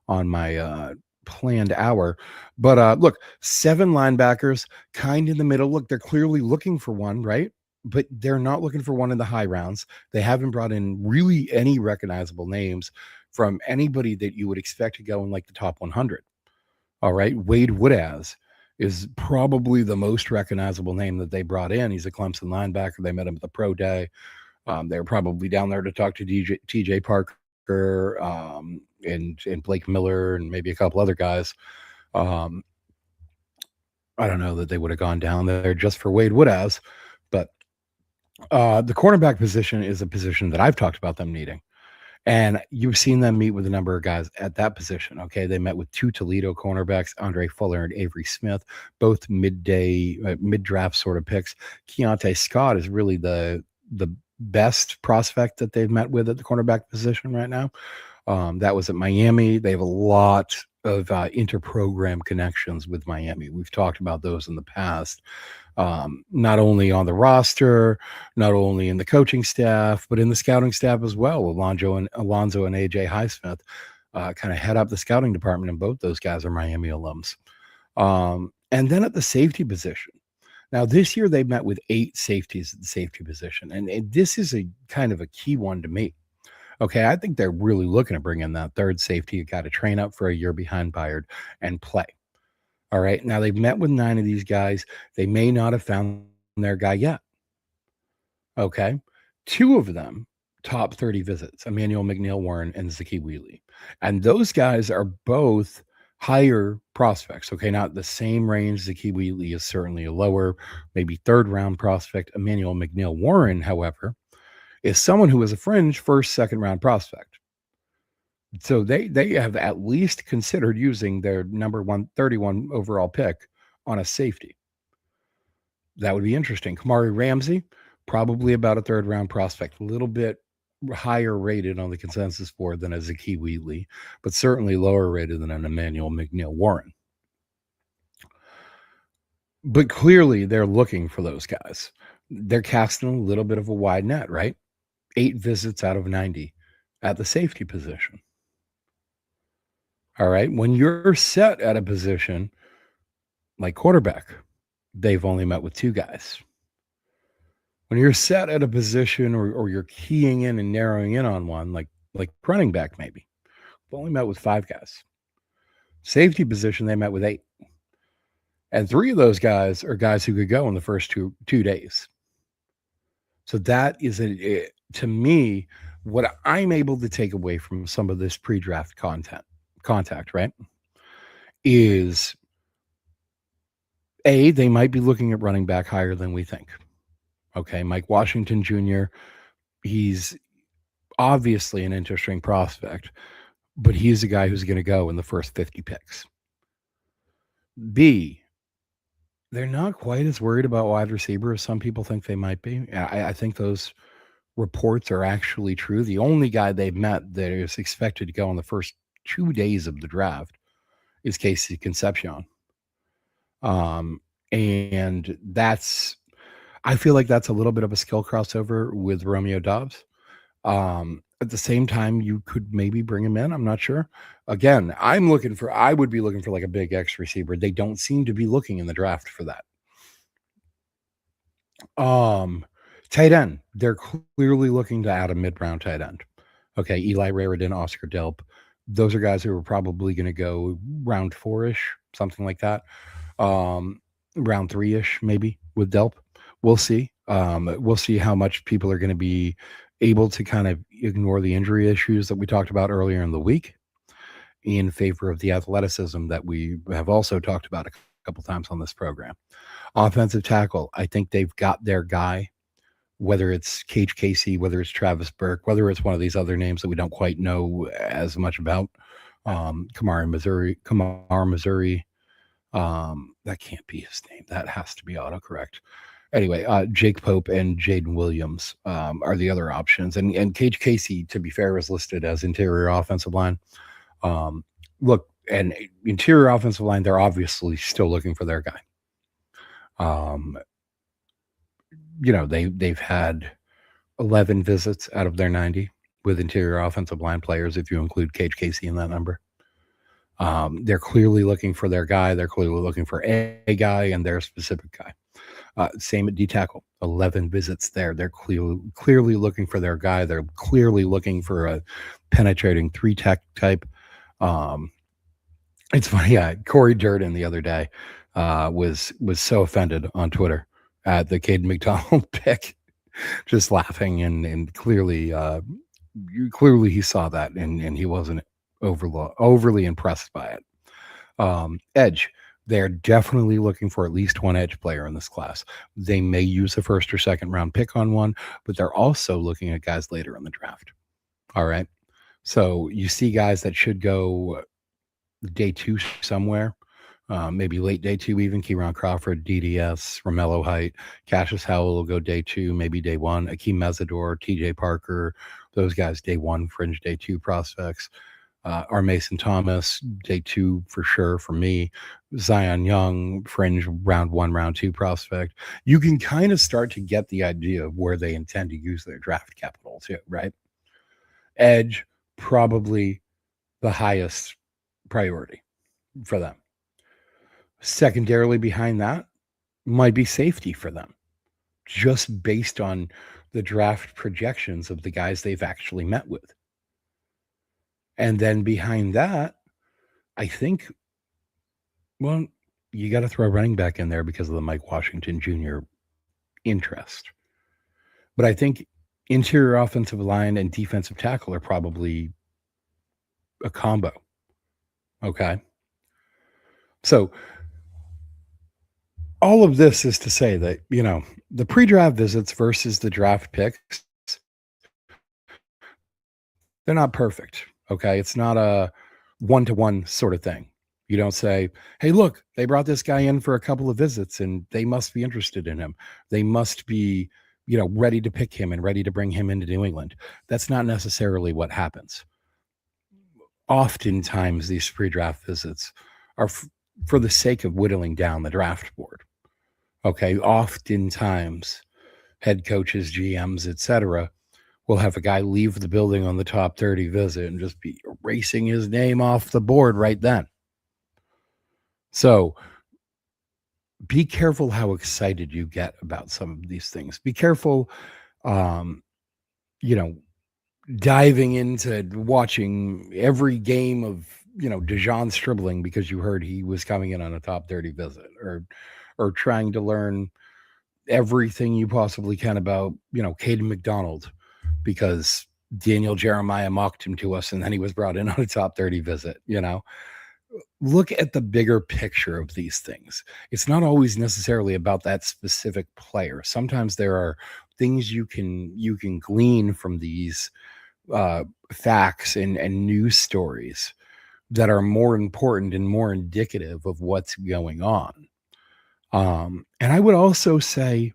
on my planned hour. But look, 7 linebackers, kind in the middle. Look, they're clearly looking for one, right? But they're not looking for one in the high rounds. They haven't brought in really any recognizable names from anybody that you would expect to go in like the top 100. All right. Wade Woodaz is probably the most recognizable name that they brought in. He's a Clemson linebacker. They met him at the pro day. They were probably down there to talk to TJ Parker and Blake Miller and maybe a couple other guys. I don't know that they would have gone down there just for Wade Woodaz, but the cornerback position is a position that I've talked about them needing. And you've seen them meet with a number of guys at that position. Okay. They met with two Toledo cornerbacks, Andre Fuller and Avery Smith, both mid draft sort of picks. Keontae Scott is really the best prospect that they've met with at the cornerback position right now. That was at Miami. They have a lot of inter-program connections with Miami. We've talked about those in the past, not only on the roster, not only in the coaching staff, but in the scouting staff as well. Alonzo and AJ Highsmith kind of head up the scouting department, and both those guys are Miami alums. And then at the safety position. Now, this year they met with 8 safeties at the safety position, and this is a kind of a key one to me. Okay, I think they're really looking to bring in that third safety. You got to train up for a year behind Byard and play. All right. Now they've met with 9 of these guys. They may not have found their guy yet. Okay. 2 of them, top 30 visits, Emmanuel McNeil Warren and Zaki Wheatley. And those guys are both higher prospects. Okay. Not the same range. Zaki Wheatley is certainly a lower, maybe 3rd round prospect. Emmanuel McNeil Warren, however, is someone who is a fringe 1st, 2nd round prospect. So they have at least considered using their number 131 overall pick on a safety. That would be interesting. Kamari Ramsey, probably about a 3rd round prospect, a little bit higher rated on the consensus board than a Zaki Wheatley, but certainly lower rated than an Emmanuel McNeil Warren. But clearly they're looking for those guys. They're casting a little bit of a wide net, right? 8 visits out of 90 at the safety position. All right. When you're set at a position like quarterback, they've only met with 2 guys. When you're set at a position or you're keying in and narrowing in on one, like running back, maybe, they've only met with 5 guys. Safety position, they met with 8. And 3 of those guys are guys who could go in the first two days. So that is, to me, what I'm able to take away from some of this pre-draft contact, right, is they might be looking at running back higher than we think. Okay, Mike Washington Jr., he's obviously an interesting prospect, but he's a guy who's going to go in the first 50 picks. B, they're not quite as worried about wide receiver as some people think they might be. I think those reports are actually true. The only guy they've met that is expected to go in the first 2 days of the draft is Casey Concepcion. And I feel like that's a little bit of a skill crossover with Romeo Doubs. At the same time, you could maybe bring him in. I'm not sure. Again, I would be looking for like a big X receiver. They don't seem to be looking in the draft for that. Tight end. They're clearly looking to add a mid-round tight end. Okay, Eli Raridon, Oscar Delp. Those are guys who are probably going to go round 4-ish, something like that. Round 3-ish, maybe, with Delp. We'll see. We'll see how much people are going to be able to kind of ignore the injury issues that we talked about earlier in the week in favor of the athleticism that we have also talked about a couple times on this program. Offensive tackle, I think they've got their guy, whether it's Cage Casey, whether it's Travis Burke, whether it's one of these other names that we don't quite know as much about. Kamar Missouri. That can't be his name. That has to be autocorrect. Anyway, Jake Pope and Jaden Williams are the other options. And Cage Casey, to be fair, is listed as interior offensive line. Look, and interior offensive line, they're obviously still looking for their guy. They've had 11 visits out of their 90 with interior offensive line players, if you include Cage Casey in that number. They're clearly looking for their guy. They're clearly looking for a guy and their specific guy. Same at D tackle, 11 visits there. They're clearly looking for their guy. They're clearly looking for a penetrating 3-tech type. It's funny. Corey Durden the other day was so offended on Twitter at the Caden McDonald pick, just laughing and clearly he saw that and he wasn't overly impressed by it. Edge. They're definitely looking for at least one edge player in this class. They may use a 1st or 2nd round pick on one, but they're also looking at guys later in the draft. All right. So you see guys that should go day two somewhere, maybe late day two, even Kieran Crawford, DDS, Romello Height, Cassius Howell will go day two, maybe day one. Akeem Mesidor, TJ Parker, those guys day one, fringe day two prospects. Our Mason Thomas, day two for sure for me. Zion Young, fringe round one, round two prospect. You can kind of start to get the idea of where they intend to use their draft capital too, right? Edge, probably the highest priority for them. Secondarily, behind that might be safety for them, just based on the draft projections of the guys they've actually met with. And then behind that, I think, well, you got to throw running back in there because of the Mike Washington Jr. interest. But I think interior offensive line and defensive tackle are probably a combo. Okay. So all of this is to say that, the pre-draft visits versus the draft picks, they're not perfect. Okay. It's not a one-to-one sort of thing. You don't say, hey, look, they brought this guy in for a couple of visits and they must be interested in him. They must be, ready to pick him and ready to bring him into New England. That's not necessarily what happens. Oftentimes, these pre-draft visits are for the sake of whittling down the draft board. Okay. Oftentimes, head coaches, GMs, etc., will have a guy leave the building on the top 30 visit and just be erasing his name off the board right then. So be careful how excited you get about some of these things. Be careful, diving into watching every game of, DeJon Stribling because you heard he was coming in on a top 30 visit, or trying to learn everything you possibly can about, Caden McDonald because Daniel Jeremiah mocked him to us and then he was brought in on a top 30 visit. Look at the bigger picture of these things. It's not always necessarily about that specific player. Sometimes there are things you can glean from these facts and news stories that are more important and more indicative of what's going on. And I would also say,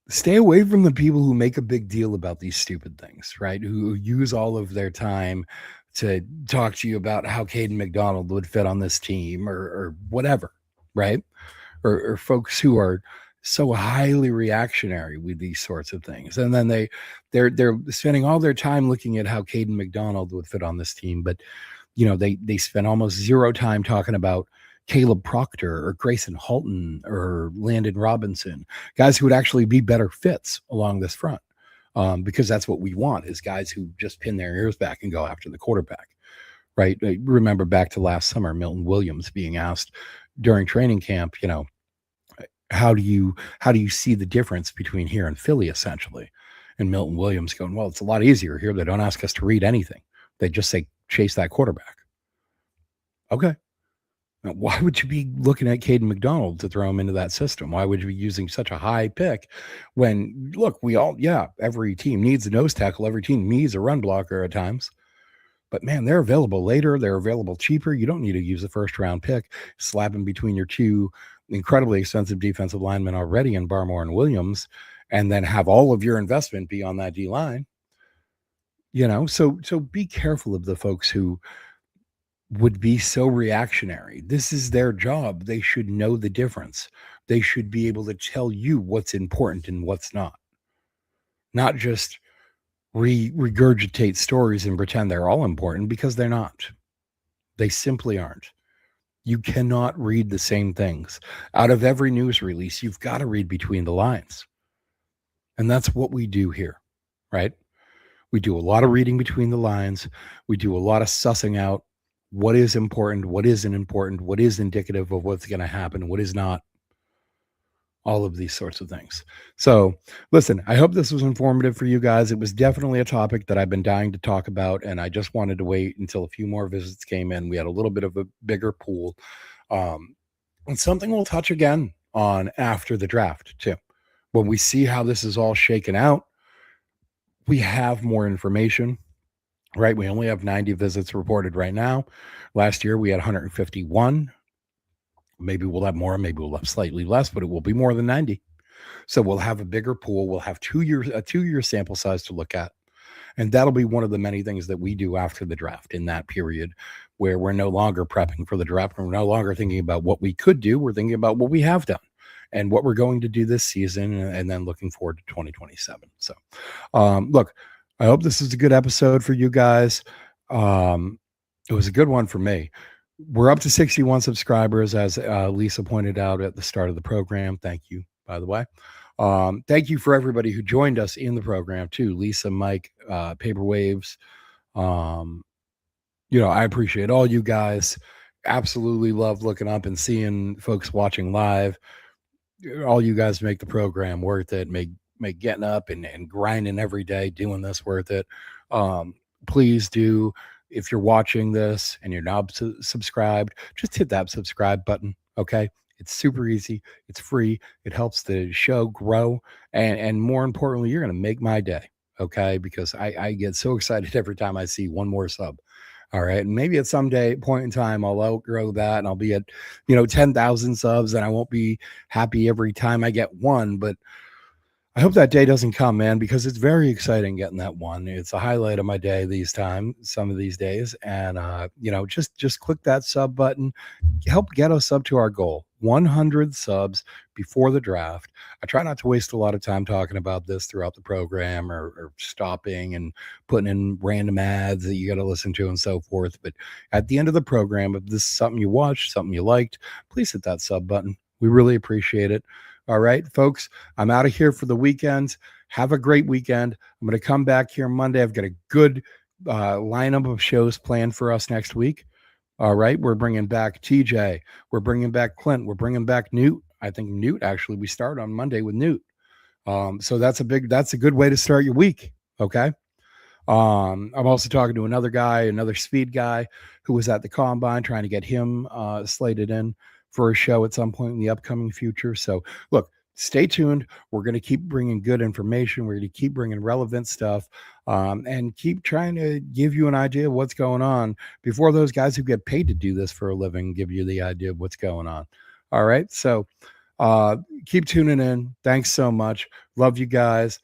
stay away from the people who make a big deal about these stupid things, right? Who use all of their time to talk to you about how Caden McDonald would fit on this team or whatever, right? Or folks who are so highly reactionary with these sorts of things. And then they're spending all their time looking at how Caden McDonald would fit on this team. But, they spend almost zero time talking about Caleb Proctor or Grayson Halton or Landon Robinson, guys who would actually be better fits along this front. Because that's what we want is guys who just pin their ears back and go after the quarterback, right? I remember back to last summer, Milton Williams being asked during training camp, how do you see the difference between here and Philly, essentially? And Milton Williams going, well, it's a lot easier here. They don't ask us to read anything. They just say, chase that quarterback. Okay. Now, why would you be looking at Caden McDonald to throw him into that system? Why would you be using such a high pick when, look, every team needs a nose tackle. Every team needs a run blocker at times. But, man, they're available later. They're available cheaper. You don't need to use a first-round pick, slap them between your two incredibly expensive defensive linemen already in Barmore and Williams, and then have all of your investment be on that D-line. So be careful of the folks who would be so reactionary. This is their job. They should know the difference. They should be able to tell you what's important and what's not just regurgitate stories and pretend they're all important, because they're not. They simply aren't. You cannot read the same things out of every news release. You've got to read between the lines. And that's what we do here, right? We do a lot of reading between the lines. We do a lot of sussing out what is important, what isn't important, what is indicative of what's going to happen, what is not, all of these sorts of things. So listen, I hope this was informative for you guys. It was definitely a topic that I've been dying to talk about, and I just wanted to wait until a few more visits came in. We had a little bit of a bigger pool, and something we'll touch again on after the draft too. When we see how this is all shaken out, we have more information. right? We only have 90 visits reported right now. Last year we had 151. Maybe we'll have more, maybe we'll have slightly less, but it will be more than 90. So we'll have a bigger pool. We'll have 2 years, a 2 year sample size to look at. And that'll be one of the many things that we do after the draft in that period where we're no longer prepping for the draft. We're no longer thinking about what we could do. We're thinking about what we have done and what we're going to do this season and then looking forward to 2027. So, look, I hope this is a good episode for you guys. Um, it was a good one for me. We're up to 61 subscribers, as Lisa pointed out at the start of the program. Thank you, by the way. Thank you for everybody who joined us in the program too. Lisa, Mike, Paper Waves. Um, I appreciate all you guys. Absolutely love looking up and seeing folks watching live. All you guys make the program worth it. Make getting up and grinding every day doing this worth it. Um, please do, if you're watching this and you're not subscribed, just hit that subscribe button. Okay, it's super easy, it's free, it helps the show grow, and more importantly, you're going to make my day. Okay, because I get so excited every time I see one more sub. All right. And maybe at some point in time, I'll outgrow that and I'll be at, 10,000 subs and I won't be happy every time I get one. But I hope that day doesn't come, man, because it's very exciting getting that one. It's a highlight of my day some of these days. And, just click that sub button, help get us up to our goal, 100 subs before the draft. I try not to waste a lot of time talking about this throughout the program or stopping and putting in random ads that you got to listen to and so forth. But at the end of the program, if this is something you watched, something you liked, please hit that sub button. We really appreciate it. All right, folks, I'm out of here for the weekend. Have a great weekend. I'm going to come back here Monday. I've got a good lineup of shows planned for us next week. All right, we're bringing back TJ. We're bringing back Clint. We're bringing back Newt. I think Newt, actually, we start on Monday with Newt. So that's a good way to start your week. Okay. I'm also talking to another speed guy who was at the combine, trying to get him slated in for a show at some point in the upcoming future. So look, stay tuned. We're going to keep bringing good information. We're going to keep bringing relevant stuff, and keep trying to give you an idea of what's going on before those guys who get paid to do this for a living give you the idea of what's going on. All right. So keep tuning in. Thanks so much. Love you guys.